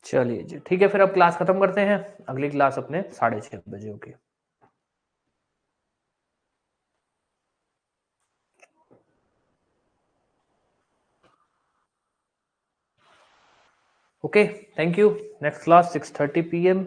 चलिए जी, ठीक है, फिर अब क्लास खत्म करते हैं। अगली क्लास अपने 6:30 बजे होगी। Okay, thank you. Next class 6:30 PM।